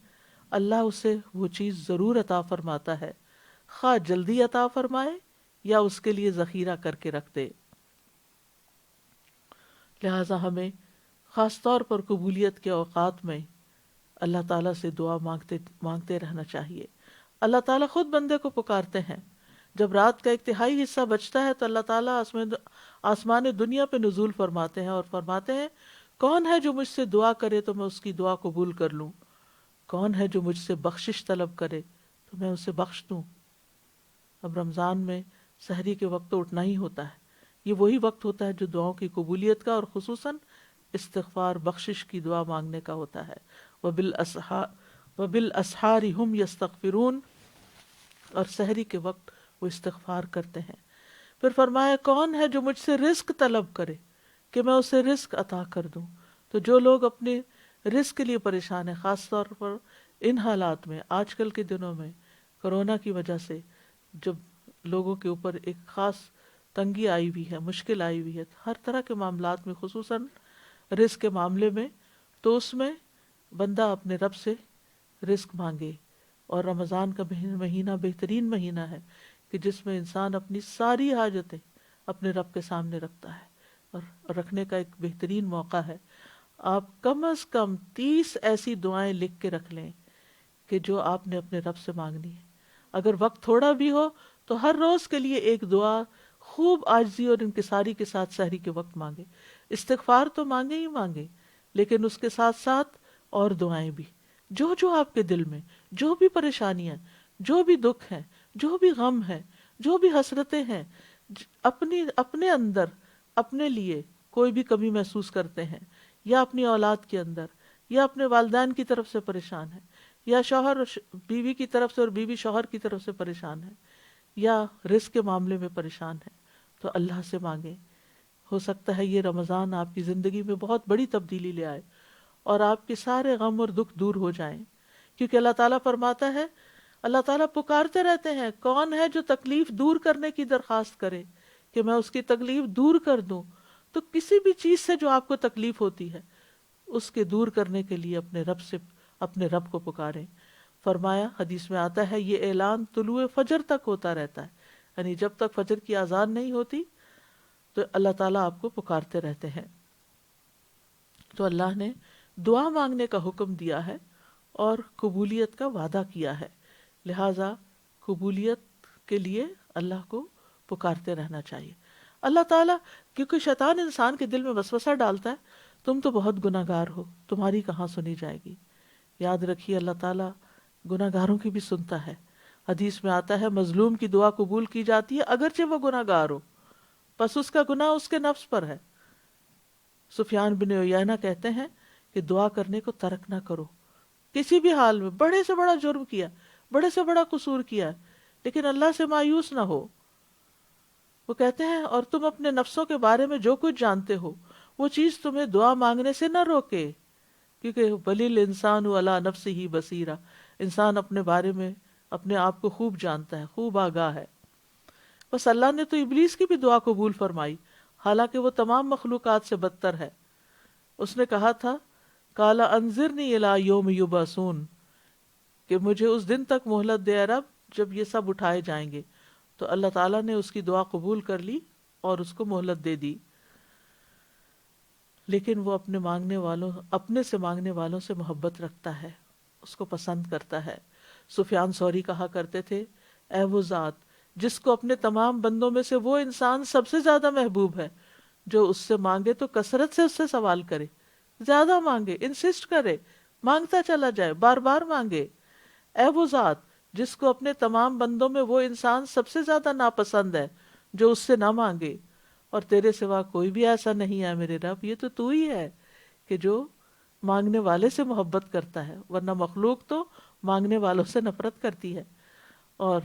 اللہ اسے وہ چیز ضرور عطا فرماتا ہے، خواہ جلدی عطا فرمائے یا اس کے لیے ذخیرہ کر کے رکھ دے۔ لہٰذا ہمیں خاص طور پر قبولیت کے اوقات میں اللہ تعالیٰ سے دعا مانگتے رہنا چاہیے۔ اللہ تعالیٰ خود بندے کو پکارتے ہیں۔ جب رات کا ایک تہائی حصہ بچتا ہے تو اللہ تعالیٰ آسمان دنیا پہ نزول فرماتے ہیں اور فرماتے ہیں، کون ہے جو مجھ سے دعا کرے تو میں اس کی دعا قبول کر لوں، کون ہے جو مجھ سے بخشش طلب کرے تو میں اسے بخش دوں۔ اب رمضان میں سحری کے وقت تو اٹھنا ہی ہوتا ہے، یہ وہی وقت ہوتا ہے جو دعاؤں کی قبولیت کا اور خصوصاً استغفار بخشش کی دعا مانگنے کا ہوتا ہے۔ وَبِالْأَسْحَارِ هُمْ يَسْتَغْفِرُونَ، اور سحری کے وقت وہ استغفار کرتے ہیں۔ پھر فرمایا، کون ہے جو مجھ سے رزق طلب کرے کہ میں اسے رزق عطا کر دوں۔ تو جو لوگ اپنے رزق کے لیے پریشان ہیں، خاص طور پر ان حالات میں، آج کل کے دنوں میں کرونا کی وجہ سے جب لوگوں کے اوپر ایک خاص تنگی آئی ہوئی ہے، مشکل آئی ہوئی ہے ہر طرح کے معاملات میں، خصوصاً رزق کے معاملے میں، تو اس میں بندہ اپنے رب سے رزق مانگے۔ اور رمضان کا مہینہ بہترین مہینہ ہے کہ جس میں انسان اپنی ساری حاجتیں اپنے رب کے سامنے رکھتا ہے، اور رکھنے کا ایک بہترین موقع ہے۔ آپ کم از کم 30 ایسی دعائیں لکھ کے رکھ لیں کہ جو آپ نے اپنے رب سے مانگنی ہے۔ اگر وقت تھوڑا بھی ہو تو ہر روز کے لیے ایک دعا خوب عاجزی اور انکساری کے ساتھ سحری کے وقت مانگے۔ استغفار تو مانگے ہی مانگے، لیکن اس کے ساتھ ساتھ اور دعائیں بھی، جو آپ کے دل میں، جو بھی پریشانیاں، جو بھی دکھ ہیں، جو بھی غم ہے، جو بھی حسرتیں ہیں، اپنے اندر اپنے لیے کوئی بھی کمی محسوس کرتے ہیں، یا اپنی اولاد کے اندر، یا اپنے والدین کی طرف سے پریشان ہے، یا شوہر بیوی کی طرف سے اور بیوی شوہر کی طرف سے پریشان ہے، یا رزق کے معاملے میں پریشان ہے، تو اللہ سے مانگیں۔ ہو سکتا ہے یہ رمضان آپ کی زندگی میں بہت بڑی تبدیلی لے آئے اور آپ کے سارے غم اور دکھ دور ہو جائیں، کیونکہ اللہ تعالیٰ فرماتا ہے، اللہ تعالیٰ پکارتے رہتے ہیں، کون ہے جو تکلیف دور کرنے کی درخواست کرے کہ میں اس کی تکلیف دور کر دوں۔ تو کسی بھی چیز سے جو آپ کو تکلیف ہوتی ہے اس کے دور کرنے کے لیے اپنے رب کو پکاریں۔ فرمایا، حدیث میں آتا ہے، یہ اعلان طلوع فجر تک ہوتا رہتا ہے، یعنی جب تک فجر کی اذان نہیں ہوتی تو اللہ تعالیٰ آپ کو پکارتے رہتے ہیں۔ تو اللہ نے دعا مانگنے کا حکم دیا ہے اور قبولیت کا وعدہ کیا ہے، لہٰذا قبولیت کے لیے اللہ کو پکارتے رہنا چاہیے۔ اللہ تعالیٰ، کیونکہ شیطان انسان کے دل میں وسوسہ ڈالتا ہے، تم تو بہت گناہ گار ہو، تمہاری کہاں سنی جائے گی۔ یاد رکھیے، اللہ تعالیٰ گناہ گاروں کی بھی سنتا ہے۔ حدیث میں آتا ہے، مظلوم کی دعا قبول کی جاتی ہے اگرچہ وہ گناہ گار ہو، پس اس کا گناہ اس کے نفس پر ہے۔ سفیان بن عیینہ کہتے ہیں کہ دعا کرنے کو ترک نہ کرو، کسی بھی حال میں، بڑے سے بڑا جرم کیا، بڑے سے بڑا قصور کیا، لیکن اللہ سے مایوس نہ ہو۔ وہ کہتے ہیں، اور تم اپنے نفسوں کے بارے میں جو کچھ جانتے ہو وہ چیز تمہیں دعا مانگنے سے نہ روکے، کیونکہ بلیل انسان علی نفسہ بصیرہ، انسان اپنے بارے میں اپنے آپ کو خوب جانتا ہے، خوب آگاہ ہے۔ بس اللہ نے تو ابلیس کی بھی دعا قبول فرمائی، حالانکہ وہ تمام مخلوقات سے بدتر ہے۔ اس نے کہا تھا، قال انظرنی الی یوم یبعثون، کہ مجھے اس دن تک مہلت دے اے رب جب یہ سب اٹھائے جائیں گے۔ تو اللہ تعالیٰ نے اس کی دعا قبول کر لی اور اس کو مہلت دے دی۔ لیکن وہ اپنے سے مانگنے والوں سے محبت رکھتا ہے، اس کو پسند کرتا ہے۔ سفیان ثوری کہا کرتے تھے، اے وہ ذات جس کو اپنے تمام بندوں میں سے وہ انسان سب سے زیادہ محبوب ہے، جو اس سے مانگے تو کثرت سے اس سے سوال کرے، زیادہ مانگے، انسسٹ کرے، مانگتا چلا جائے، بار بار مانگے۔ اے وہ ذات جس کو اپنے تمام بندوں میں وہ انسان سب سے زیادہ ناپسند ہے، جو اس سے نہ مانگے، اور تیرے سوا کوئی بھی ایسا نہیں ہے میرے رب، یہ تو ہی ہے کہ جو مانگنے والے سے محبت کرتا ہے، ورنہ مخلوق تو مانگنے والوں سے نفرت کرتی ہے، اور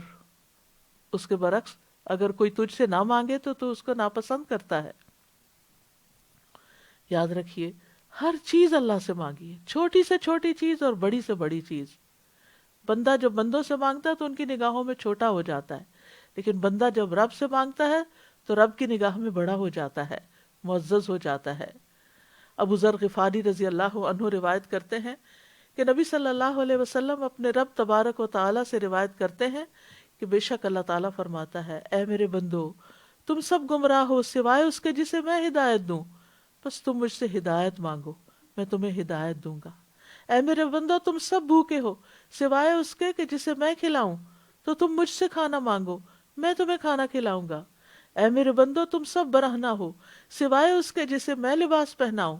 اس کے برعکس اگر کوئی تجھ سے نہ مانگے تو اس کو ناپسند کرتا ہے۔ یاد رکھیے ہر چیز اللہ سے مانگیے، چھوٹی سے چھوٹی چیز اور بڑی سے بڑی چیز۔ بندہ جب بندوں سے مانگتا ہے تو ان کی نگاہوں میں چھوٹا ہو جاتا ہے، لیکن بندہ جب رب سے مانگتا ہے تو رب کی نگاہ میں بڑا ہو جاتا ہے، معزز ہو جاتا ہے۔ ابو ذر غفاری رضی اللہ عنہ روایت کرتے ہیں کہ نبی صلی اللہ علیہ وسلم اپنے رب تبارک و تعالی سے روایت کرتے ہیں کہ بے شک اللہ تعالیٰ فرماتا ہے، اے میرے بندو تم سب گمراہ ہو سوائے اس کے جسے میں ہدایت دوں، بس تم مجھ سے ہدایت مانگو میں تمہیں ہدایت دوں گا۔ اے میرے بندو تم سب بھوکے ہو سوائے اس کے کہ جسے میں کھلاؤں، تو تم مجھ سے کھانا مانگو میں تمہیں کھانا کھلاؤں گا۔ اے میرے بندو تم سب برہنہ ہو سوائے اس کے جسے میں لباس پہناؤں،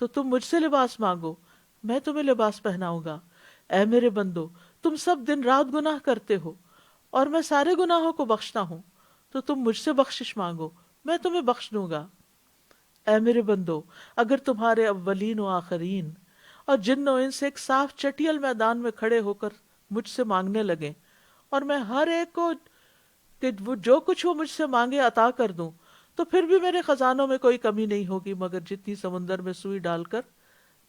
تو تم مجھ سے لباس مانگو میں تمہیں لباس پہناؤں گا۔ اے میرے بندو تم سب دن رات گناہ کرتے ہو اور میں سارے گناہوں کو بخشتا ہوں، تو تم مجھ سے بخشش مانگو میں تمہیں بخش دوں گا۔ اے میرے بندو اگر تمہارے اولین و آخرین اور جن و انس ایک صاف چٹیل میدان میں کھڑے ہو کر مجھ سے مانگنے لگیں، اور میں ہر ایک کو کہ وہ جو کچھ وہ مجھ سے مانگے عطا کر دوں، تو پھر بھی میرے خزانوں میں کوئی کمی نہیں ہوگی مگر جتنی سمندر میں سوئی ڈال کر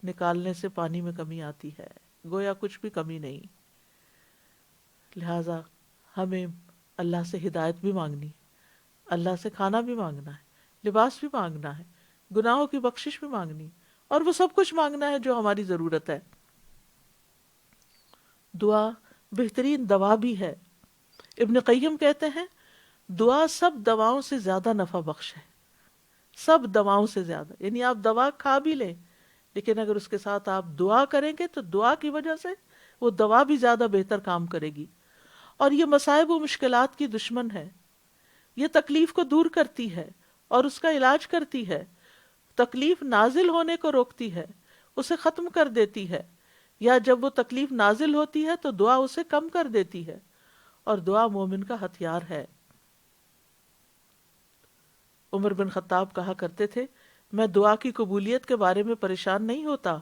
نکالنے سے پانی میں کمی آتی ہے، گویا کچھ بھی کمی نہیں۔ لہٰذا ہمیں اللہ سے ہدایت بھی مانگنی، اللہ سے کھانا بھی مانگنا ہے، لباس بھی مانگنا ہے، گناہوں کی بخشش بھی مانگنی، اور وہ سب کچھ مانگنا ہے جو ہماری ضرورت ہے۔ دعا بہترین دوا بھی ہے۔ ابن قیم کہتے ہیں دعا سب دواؤں سے زیادہ نفع بخش ہے، سب دواؤں سے زیادہ، یعنی آپ دوا کھا بھی لیں لیکن اگر اس کے ساتھ آپ دعا کریں گے تو دعا کی وجہ سے وہ دوا بھی زیادہ بہتر کام کرے گی۔ اور یہ مصائب و مشکلات کی دشمن ہے، یہ تکلیف کو دور کرتی ہے اور اس کا علاج کرتی ہے، تکلیف نازل ہونے کو روکتی ہے، اسے ختم کر دیتی ہے، یا جب وہ تکلیف نازل ہوتی ہے تو دعا اسے کم کر دیتی ہے، اور دعا مومن کا ہتھیار ہے۔ عمر بن خطاب کہا کرتے تھے، میں دعا کی قبولیت کے بارے میں پریشان نہیں ہوتا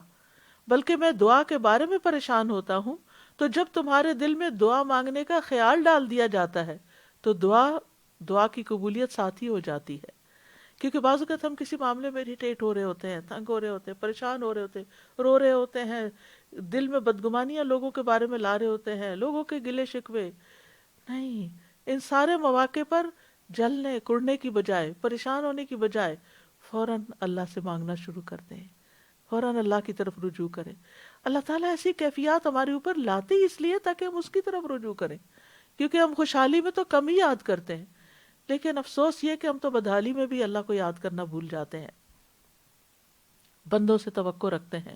بلکہ میں دعا کے بارے میں پریشان ہوتا ہوں، تو جب تمہارے دل میں دعا مانگنے کا خیال ڈال دیا جاتا ہے تو دعا کی قبولیت ساتھ ہی ہو جاتی ہے۔ کیونکہ بعض اوقات ہم کسی معاملے میں اریٹیٹ ہو رہے ہوتے ہیں، تنگ ہو رہے ہوتے ہیں، پریشان ہو رہے ہوتے ہیں، رو رہے ہوتے ہیں، دل میں بدگمانیاں لوگوں کے بارے میں لا رہے ہوتے ہیں، لوگوں کے گلے شکوے، نہیں، ان سارے مواقع پر جلنے کڑنے کی بجائے، پریشان ہونے کی بجائے فوراً اللہ سے مانگنا شروع کر دیں، فوراً اللہ کی طرف رجوع کریں۔ اللہ تعالیٰ ایسی کیفیات ہمارے اوپر لاتے ہی اس لیے تاکہ ہم اس کی طرف رجوع کریں، کیونکہ ہم خوشحالی میں تو کم ہی یاد کرتے ہیں، لیکن افسوس یہ کہ ہم تو بدحالی میں بھی اللہ کو یاد کرنا بھول جاتے ہیں، بندوں سے توقع رکھتے ہیں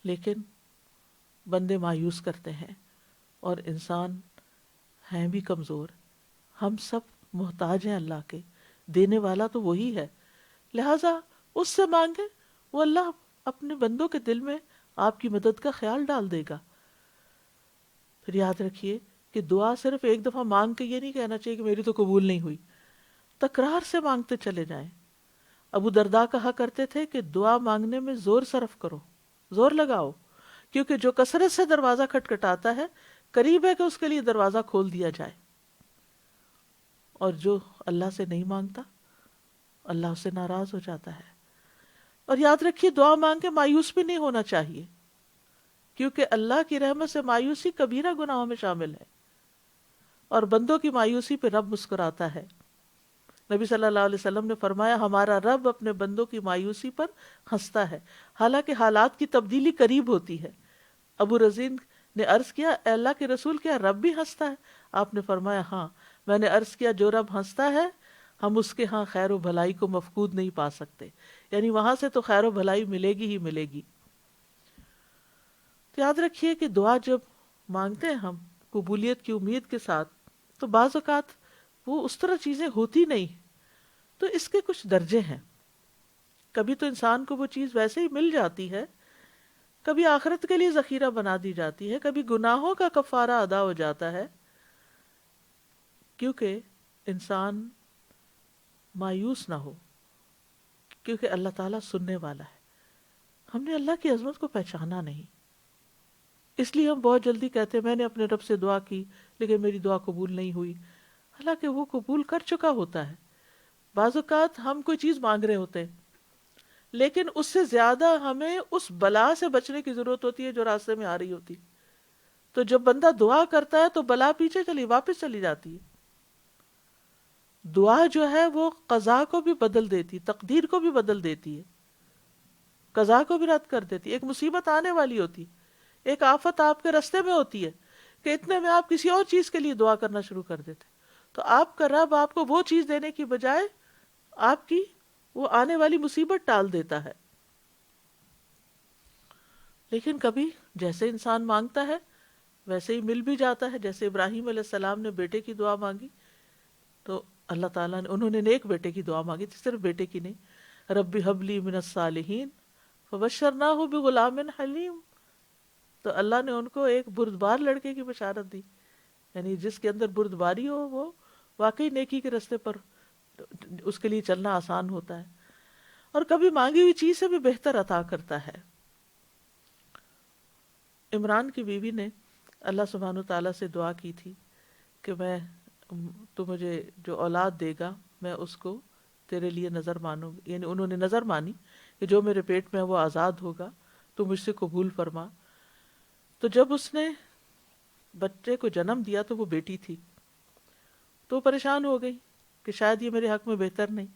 لیکن بندے مایوس کرتے ہیں، اور انسان ہیں بھی کمزور، ہم سب محتاج ہیں اللہ کے، دینے والا تو وہی ہے، لہٰذا اس سے مانگے، وہ اللہ اپنے بندوں کے دل میں آپ کی مدد کا خیال ڈال دے گا۔ پھر یاد رکھیے کہ دعا صرف ایک دفعہ مانگ کے یہ نہیں کہنا چاہیے کہ میری تو قبول نہیں ہوئی، تکرار سے مانگتے چلے جائیں۔ ابو درداء کہا کرتے تھے کہ دعا مانگنے میں زور صرف کرو، زور لگاؤ، کیونکہ جو کثرت سے دروازہ کھٹکھٹاتا ہے قریب ہے کہ اس کے لیے دروازہ کھول دیا جائے، اور جو اللہ سے نہیں مانگتا اللہ اس سے ناراض ہو جاتا ہے۔ اور یاد رکھیے دعا مانگ کے مایوس بھی نہیں ہونا چاہیے، کیونکہ اللہ کی رحمت سے مایوسی کبیرہ گناہوں میں شامل ہے، اور بندوں کی مایوسی پہ رب مسکراتا ہے۔ نبی صلی اللہ علیہ وسلم نے فرمایا ہمارا رب اپنے بندوں کی مایوسی پر ہنستا ہے، حالانکہ حالات کی تبدیلی قریب ہوتی ہے۔ ابو رزین نے عرض کیا اے اللہ کے رسول کیا رب بھی ہنستا ہے؟ آپ نے فرمایا ہاں۔ میں نے عرض کیا جو رب ہنستا ہے ہم اس کے ہاں خیر و بھلائی کو مفقود نہیں پا سکتے، یعنی وہاں سے تو خیر و بھلائی ملے گی ہی ملے گی۔ تو یاد رکھیے کہ دعا جب مانگتے ہیں ہم قبولیت کی امید کے ساتھ، تو بعض اوقات وہ اس طرح چیزیں ہوتی نہیں، تو اس کے کچھ درجے ہیں۔ کبھی تو انسان کو وہ چیز ویسے ہی مل جاتی ہے، کبھی آخرت کے لیے ذخیرہ بنا دی جاتی ہے، کبھی گناہوں کا کفارہ ادا ہو جاتا ہے، کیونکہ انسان مایوس نہ ہو، کیونکہ اللہ تعالیٰ سننے والا ہے۔ ہم نے اللہ کی عظمت کو پہچانا نہیں، اس لیے ہم بہت جلدی کہتے ہیں میں نے اپنے رب سے دعا کی لیکن میری دعا قبول نہیں ہوئی، حالانکہ وہ قبول کر چکا ہوتا ہے۔ بعض اوقات ہم کوئی چیز مانگ رہے ہوتے ہیں لیکن اس سے زیادہ ہمیں اس بلا سے بچنے کی ضرورت ہوتی ہے جو راستے میں آ رہی ہوتی، تو جب بندہ دعا کرتا ہے تو بلا پیچھے واپس چلی جاتی ہے۔ دعا جو ہے وہ قضا کو بھی بدل دیتی، تقدیر کو بھی بدل دیتی ہے، قضا کو بھی رد کر دیتی۔ ایک مصیبت آنے والی ہوتی، ایک آفت آپ کے راستے میں ہوتی ہے کہ اتنے میں آپ کسی اور چیز کے لیے دعا کرنا شروع کر دیتے، تو آپ کا رب آپ کو وہ چیز دینے کی بجائے آپ کی وہ آنے والی مصیبت ٹال دیتا ہے۔ لیکن کبھی جیسے انسان مانگتا ہے ویسے ہی مل بھی جاتا ہے۔ جیسے ابراہیم علیہ السلام نے بیٹے کی دعا مانگی تو اللہ تعالیٰ نے، انہوں نے نیک بیٹے کی دعا مانگی تھی، صرف بیٹے کی نہیں، رب ہب لی من الصالحین فبشرناہ بغلام حلیم، تو اللہ نے ان کو ایک بردبار لڑکے کی بشارت دی، یعنی جس کے اندر بردباری ہو وہ واقعی نیکی کے راستے پر اس کے لیے چلنا آسان ہوتا ہے، اور کبھی مانگی ہوئی چیز سے بھی بہتر عطا کرتا ہے۔ عمران کی بیوی نے اللہ سبحانہ تعالیٰ سے دعا کی تھی کہ تو مجھے جو اولاد دے گا میں اس کو تیرے لیے نظر مانوں گی، یعنی انہوں نے نظر مانی کہ جو میرے پیٹ میں وہ آزاد ہوگا تو مجھ سے قبول فرما۔ تو جب اس نے بچے کو جنم دیا تو وہ بیٹی تھی، تو پریشان ہو گئی کہ شاید یہ میرے حق میں بہتر نہیں،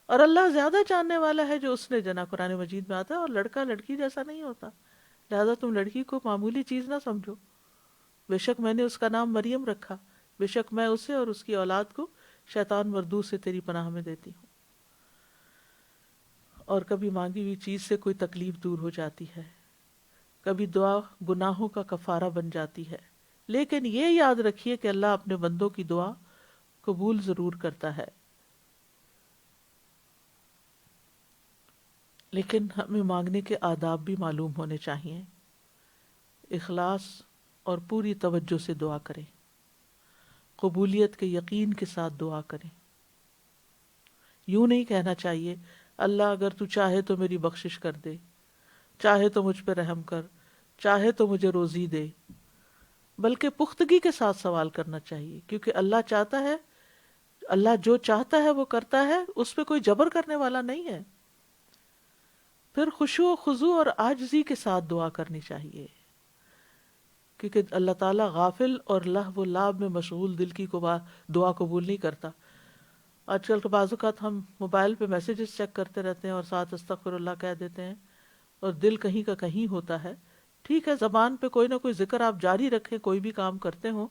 اور اللہ زیادہ جاننے والا ہے جو اس نے جنا، قرآن مجید میں آتا ہے، اور لڑکا لڑکی جیسا نہیں ہوتا، لہذا تم لڑکی کو معمولی چیز نہ سمجھو، بے شک میں نے اس کا نام مریم رکھا، بے شک میں اسے اور اس کی اولاد کو شیطان مردود سے تیری پناہ میں دیتی ہوں۔ اور کبھی مانگی ہوئی چیز سے کوئی تکلیف دور ہو جاتی ہے، کبھی دعا گناہوں کا کفارہ بن جاتی ہے، لیکن یہ یاد رکھیے کہ اللہ اپنے بندوں کی دعا قبول ضرور کرتا ہے۔ لیکن ہمیں مانگنے کے آداب بھی معلوم ہونے چاہیے۔ اخلاص اور پوری توجہ سے دعا کریں، قبولیت کے یقین کے ساتھ دعا کریں۔ یوں نہیں کہنا چاہیے اللہ اگر تو چاہے تو میری بخشش کر دے، چاہے تو مجھ پہ رحم کر، چاہے تو مجھے روزی دے، بلکہ پختگی کے ساتھ سوال کرنا چاہیے، کیونکہ اللہ چاہتا ہے، اللہ جو چاہتا ہے وہ کرتا ہے، اس پہ کوئی جبر کرنے والا نہیں ہے۔ پھر خشوع و خضوع اور عاجزی کے ساتھ دعا کرنی چاہیے، کیونکہ اللہ تعالیٰ غافل اور لہو و لعب میں مشغول دل کی دعا قبول نہیں کرتا۔ آج کل کے بعض اوقات ہم موبائل پہ میسیجز چیک کرتے رہتے ہیں اور ساتھ استغفر اللہ کہہ دیتے ہیں، اور دل کہیں کا کہیں ہوتا ہے۔ ٹھیک ہے، زبان پہ کوئی نہ کوئی ذکر آپ جاری رکھیں، کوئی بھی کام کرتے ہوں،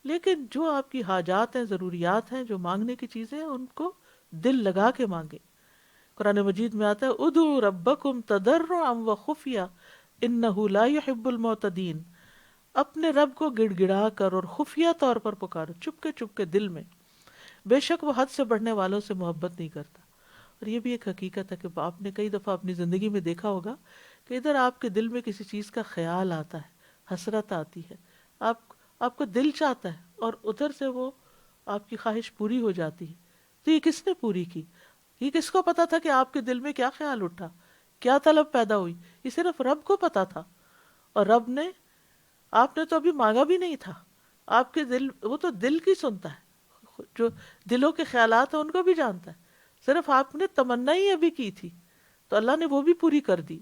لیکن جو آپ کی حاجات ہیں، ضروریات ہیں، جو مانگنے کی چیزیں ہیں، ان کو دل لگا کے مانگیں۔ قرآن مجید میں آتا ہے ادعوا ربکم تضرعا وخفیہ انہ لا یحب المعتدین، اپنے رب کو گڑ گڑا کر اور خفیہ طور پر پکارو، چپ کے دل میں، بے شک وہ حد سے بڑھنے والوں سے محبت نہیں کرتا۔ اور یہ بھی ایک حقیقت ہے کہ آپ نے کئی دفعہ اپنی زندگی میں دیکھا ہوگا کہ ادھر آپ کے دل میں کسی چیز کا خیال آتا ہے، حسرت آتی ہے، آپ کو دل چاہتا ہے، اور ادھر سے وہ آپ کی خواہش پوری ہو جاتی ہے، تو یہ کس نے پوری کی؟ یہ کس کو پتا تھا کہ آپ کے دل میں کیا خیال اٹھا، کیا طلب پیدا ہوئی؟ یہ صرف رب کو پتا تھا، اور رب نے، آپ نے تو ابھی مانگا بھی نہیں تھا، آپ کے دل، وہ تو دل کی سنتا ہے، جو دلوں کے خیالات ہیں ان کو بھی جانتا ہے، صرف آپ نے تمنا ہی ابھی کی تھی تو اللہ نے وہ بھی پوری کر دی۔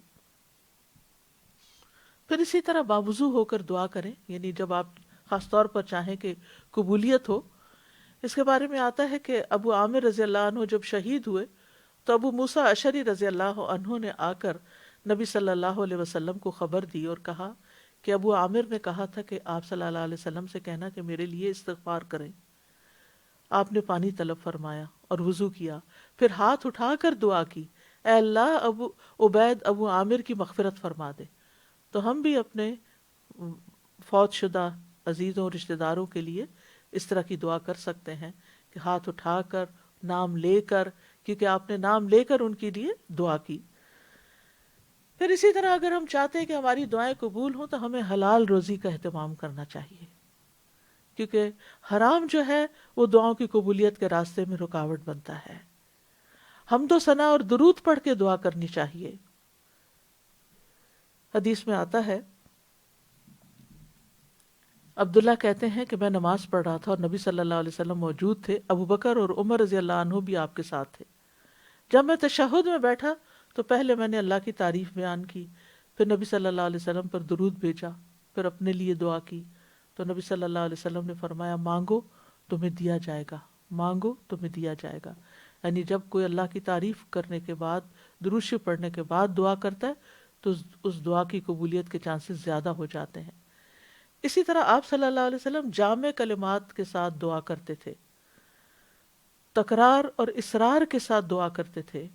پھر اسی طرح باوضو ہو کر دعا کریں، یعنی جب آپ خاص طور پر چاہیں کہ قبولیت ہو۔ اس کے بارے میں آتا ہے کہ ابو عامر رضی اللہ عنہ جب شہید ہوئے تو ابو موسیٰ اشعری رضی اللہ عنہ نے آ کر نبی صلی اللہ علیہ وسلم کو خبر دی اور کہا کہ ابو عامر نے کہا تھا کہ آپ صلی اللہ علیہ وسلم سے کہنا کہ میرے لیے استغفار کریں۔ آپ نے پانی طلب فرمایا اور وضو کیا، پھر ہاتھ اٹھا کر دعا کی، اے اللہ ابو عبید ابو عامر کی مغفرت فرما دے. تو ہم بھی اپنے فوت شدہ عزیزوں رشتہ داروں کے لیے اس طرح کی دعا کر سکتے ہیں کہ ہاتھ اٹھا کر، نام لے کر، کیونکہ آپ نے نام لے کر ان کے لیے دعا کی. پھر اسی طرح اگر ہم چاہتے ہیں کہ ہماری دعائیں قبول ہوں تو ہمیں حلال روزی کا اہتمام کرنا چاہیے، کیونکہ حرام جو ہے وہ دعاؤں کی قبولیت کے راستے میں رکاوٹ بنتا ہے. حمد و ثنا اور درود پڑھ کے دعا کرنی چاہیے. حدیث میں آتا ہے، عبداللہ کہتے ہیں کہ میں نماز پڑھ رہا تھا اور نبی صلی اللہ علیہ وسلم موجود تھے. ابو بکر اور عمر رضی اللہ عنہ بھی آپ کے ساتھ تھے. جب میں تشہد میں بیٹھا تو پہلے میں نے اللہ کی تعریف بیان کی، پھر نبی صلی اللہ علیہ وسلم پر درود بھیجا، پھر اپنے لیے دعا کی. تو نبی صلی اللہ علیہ وسلم نے فرمایا مانگو تمہیں دیا جائے گا، مانگو تمہیں دیا جائے گا. یعنی جب کوئی اللہ کی تعریف کرنے کے بعد، درود شریف پڑھنے کے بعد دعا کرتا ہے تو اس دعا کی قبولیت کے چانسز زیادہ ہو جاتے ہیں. اسی طرح آپ صلی اللہ علیہ وسلم جامع کلمات کے ساتھ دعا کرتے تھے، تکرار اور اصرار کے ساتھ دعا کرتے تھے.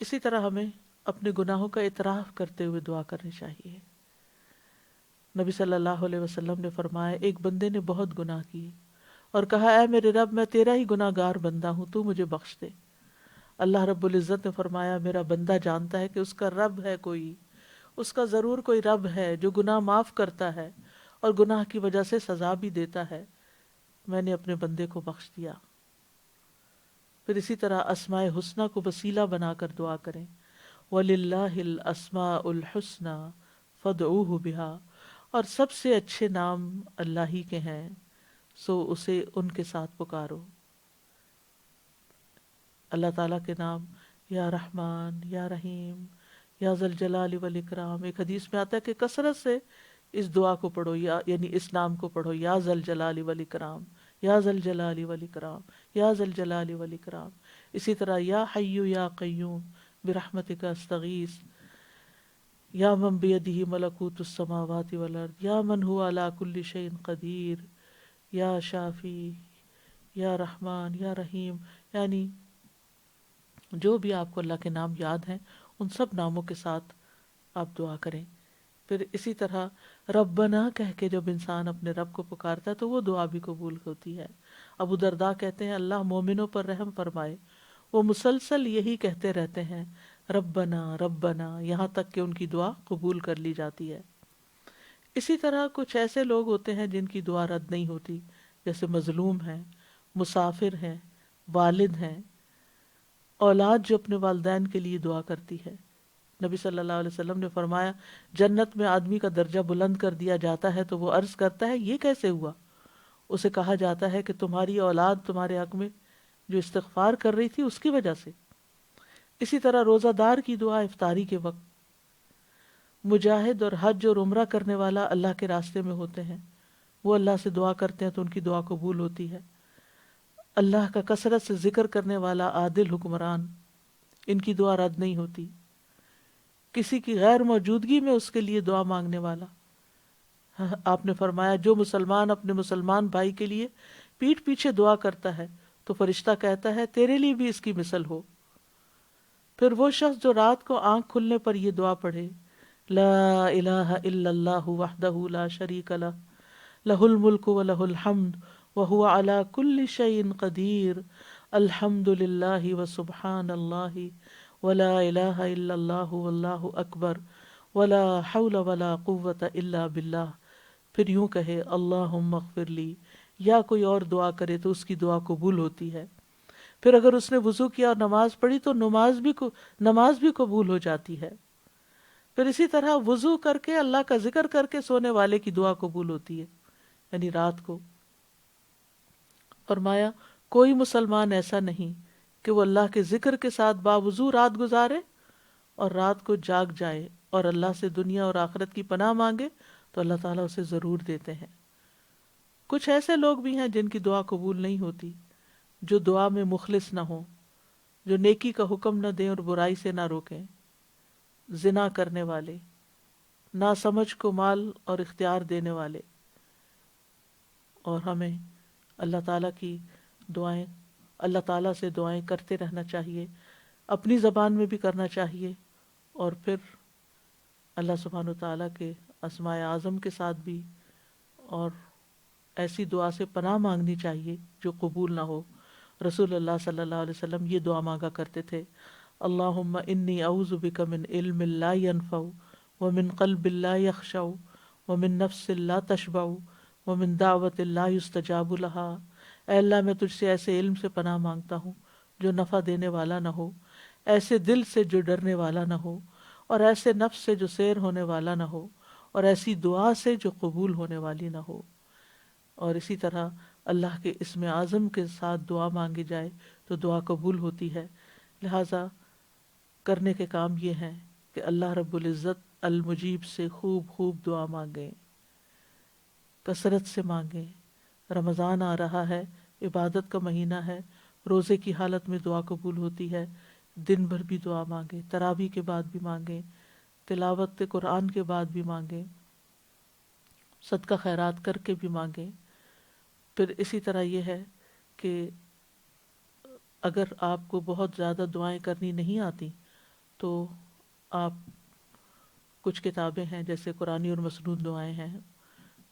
اسی طرح ہمیں اپنے گناہوں کا اعتراف کرتے ہوئے دعا کرنی چاہیے. نبی صلی اللہ علیہ وسلم نے فرمایا ایک بندے نے بہت گناہ کیے اور کہا اے میرے رب میں تیرا ہی گناہ گار بندہ ہوں، تو مجھے بخش دے. اللہ رب العزت نے فرمایا میرا بندہ جانتا ہے کہ اس کا رب ہے کوئی، اس کا ضرور کوئی رب ہے جو گناہ معاف کرتا ہے اور گناہ کی وجہ سے سزا بھی دیتا ہے. میں نے اپنے بندے کو بخش دیا. پھر اسی طرح اسماء حسنہ کو وسیلہ بنا کر دعا کریں. وَلِلَّهِ الْأَسْمَاءُ الْحُسْنَى فَادْعُوهُ بِهَا، اور سب سے اچھے نام اللہ ہی کے ہیں سو اسے ان کے ساتھ پکارو. اللہ تعالیٰ کے نام یا رحمان، یا رحیم، یا ذی الجلال والاکرام. ایک حدیث میں آتا ہے کہ کثرت سے اس دعا کو پڑھو، یعنی اس نام کو پڑھو، یا ذی الجلال والاکرام، یا ذی الجلال والاکرام، یا ذی الجلال والاکرام. اسی طرح یا حی یا قیوم برحمتک استغیث، یا من بیدہ ملکوت السماوات والارض، یا من هو علی کل شیء قدیر، یا شافی، یا رحمان، یا رحیم. یعنی جو بھی آپ کو اللہ کے نام یاد ہیں ان سب ناموں کے ساتھ آپ دعا کریں. پھر اسی طرح ربنا کہہ کے جب انسان اپنے رب کو پکارتا ہے تو وہ دعا بھی قبول ہوتی ہے. ابو درداء کہتے ہیں اللہ مومنوں پر رحم فرمائے، وہ مسلسل یہی کہتے رہتے ہیں ربنا ربنا، یہاں تک کہ ان کی دعا قبول کر لی جاتی ہے. اسی طرح کچھ ایسے لوگ ہوتے ہیں جن کی دعا رد نہیں ہوتی، جیسے مظلوم ہیں، مسافر ہیں، والد ہیں، اولاد جو اپنے والدین کے لیے دعا کرتی ہے. نبی صلی اللہ علیہ وسلم نے فرمایا جنت میں آدمی کا درجہ بلند کر دیا جاتا ہے تو وہ عرض کرتا ہے یہ کیسے ہوا؟ اسے کہا جاتا ہے کہ تمہاری اولاد تمہارے حق میں جو استغفار کر رہی تھی اس کی وجہ سے. اسی طرح روزہ دار کی دعا افطاری کے وقت، مجاہد اور حج اور عمرہ کرنے والا اللہ کے راستے میں ہوتے ہیں، وہ اللہ سے دعا کرتے ہیں تو ان کی دعا قبول ہوتی ہے. اللہ کا کثرت سے ذکر کرنے والا عادل حکمران، ان کی دعا رد نہیں ہوتی. کسی کی غیر موجودگی میں اس کے لیے دعا مانگنے والا، آپ نے فرمایا جو مسلمان اپنے مسلمان بھائی کے لیے پیٹھ پیچھے دعا کرتا ہے تو فرشتہ کہتا ہے تیرے لیے بھی اس کی مثل ہو. پھر وہ شخص جو رات کو آنکھ کھلنے پر یہ دعا پڑھے لا الہ الا اللہ وحدہ لا شریک لہ لہ الملک و لہ الحمد وہو علی کل شیء قدیر الحمد للہ وسبحان اللہ ولا الہ الا اللہ واللہ اکبر ولا حول ولا قوة الا باللہ. پھر یوں کہے اللہم اغفر لی، یا کوئی اور دعا کرے تو اس کی دعا قبول ہوتی ہے. پھر اگر اس نے وضو کیا اور نماز پڑھی تو نماز بھی قبول ہو جاتی ہے. پھر اسی طرح وضو کر کے اللہ کا ذکر کر کے سونے والے کی دعا قبول ہوتی ہے، یعنی رات کو. فرمایا کوئی مسلمان ایسا نہیں کہ وہ اللہ کے ذکر کے ساتھ باوضو رات گزارے اور رات کو جاگ جائے اور اللہ سے دنیا اور آخرت کی پناہ مانگے تو اللہ تعالیٰ اسے ضرور دیتے ہیں. کچھ ایسے لوگ بھی ہیں جن کی دعا قبول نہیں ہوتی، جو دعا میں مخلص نہ ہوں، جو نیکی کا حکم نہ دیں اور برائی سے نہ روکیں، زنا کرنے والے، ناسمجھ کو مال اور اختیار دینے والے. اور ہمیں اللہ تعالیٰ سے دعائیں کرتے رہنا چاہیے اپنی زبان میں بھی کرنا چاہیے، اور پھر اللہ سبحانہ وتعالیٰ کے اسماء اعظم کے ساتھ بھی، اور ایسی دعا سے پناہ مانگنی چاہیے جو قبول نہ ہو۔ رسول اللہ صلی اللہ علیہ وسلم یہ دعا مانگا کرتے تھے، اللہم انی اعوذ بک من علم لا ینفع ومن قلب لا یخشع ومن نفس لا تشبع ومن دعوت لا یستجاب لہا۔ اے اللہ میں تجھ سے ایسے علم سے پناہ مانگتا ہوں جو نفع دینے والا نہ ہو، ایسے دل سے جو ڈرنے والا نہ ہو، اور ایسے نفس سے جو سیر ہونے والا نہ ہو، اور ایسی دعا سے جو قبول ہونے والی نہ ہو۔ اور اسی طرح اللہ کے اسم اعظم کے ساتھ دعا مانگی جائے تو دعا قبول ہوتی ہے۔ لہٰذا کرنے کے کام یہ ہیں کہ اللہ رب العزت المجیب سے خوب خوب دعا مانگیں، کثرت سے مانگیں۔ رمضان آ رہا ہے، عبادت کا مہینہ ہے، روزے کی حالت میں دعا قبول ہوتی ہے، دن بھر بھی دعا مانگیں، تراویح کے بعد بھی مانگیں، تلاوت قرآن کے بعد بھی مانگیں، صدقہ خیرات کر کے بھی مانگیں۔ پھر اسی طرح یہ ہے کہ اگر آپ کو بہت زیادہ دعائیں کرنی نہیں آتی تو آپ کچھ کتابیں ہیں جیسے قرآنی اور مسنون دعائیں ہیں،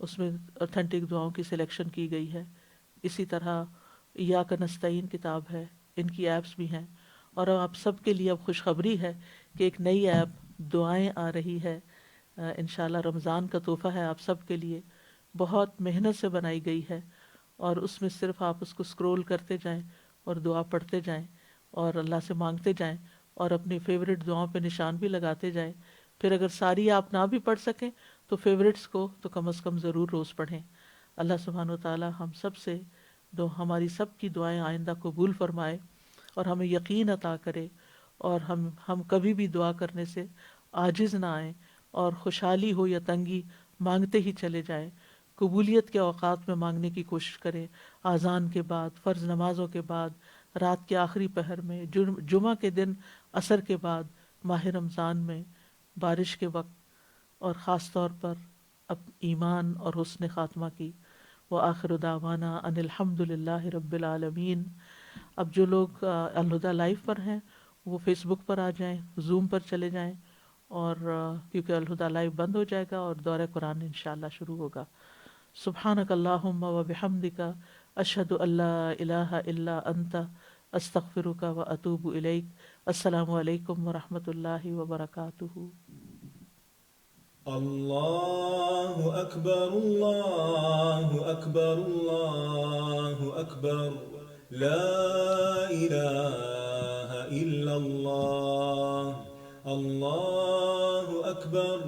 اس میں اوتھینٹک دعاؤں کی سلیکشن کی گئی ہے۔ اسی طرح ایاک نستعین کتاب ہے، ان کی ایپس بھی ہیں۔ اور آپ سب کے لیے اب خوشخبری ہے کہ ایک نئی ایپ دعائیں آ رہی ہے، انشاءاللہ رمضان کا تحفہ ہے آپ سب کے لیے، بہت محنت سے بنائی گئی ہے، اور اس میں صرف آپ اس کو اسکرول کرتے جائیں اور دعا پڑھتے جائیں اور اللہ سے مانگتے جائیں، اور اپنی فیوریٹ دعاؤں پہ نشان بھی لگاتے جائیں۔ پھر اگر ساری آپ نہ بھی پڑھ سکیں تو فیوریٹس کو تو کم از کم ضرور روز پڑھیں۔ اللہ سبحانہ وتعالی ہم سب سے ہماری سب کی دعائیں آئندہ قبول فرمائے، اور ہمیں یقین عطا کرے، اور ہم کبھی بھی دعا کرنے سے عاجز نہ آئیں، اور خوشحالی ہو یا تنگی مانگتے ہی چلے جائیں۔ قبولیت کے اوقات میں مانگنے کی کوشش کریں، اذان کے بعد، فرض نمازوں کے بعد، رات کے آخری پہر میں، جمعہ کے دن عصر کے بعد، ماہ رمضان میں، بارش کے وقت، اور خاص طور پر ایمان اور حسن خاتمہ کی۔ وآخر دعوانا ان الحمد للہ رب العالمین۔ اب جو لوگ الہدیٰ لائیو پر ہیں وہ فیس بک پر آ جائیں، زوم پر چلے جائیں، اور کیونکہ الہدیٰ لائیو بند ہو جائے گا اور دورہ قرآن انشاءاللہ شروع ہوگا۔ سبحانک اللہم و بحمدک، اشہد ان لا الہ الا انت، استغفرک و اتوب الیک۔ السلام علیکم ورحمۃ اللہ وبرکاتہ۔ اللہ اکبر اللہ اکبر اللہ اکبر، لا الہ الا اللہ، اللہ اکبر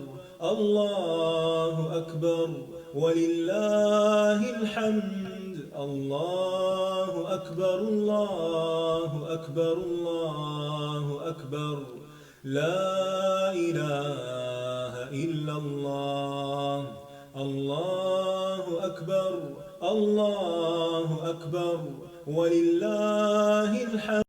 اللہ اکبر وللہ الحمد، اللہ اکبر اللہ اکبر اللہ اکبر، لا الہ الا اللہ، اللہ اکبر اللہ اکبر وللہ الحمد۔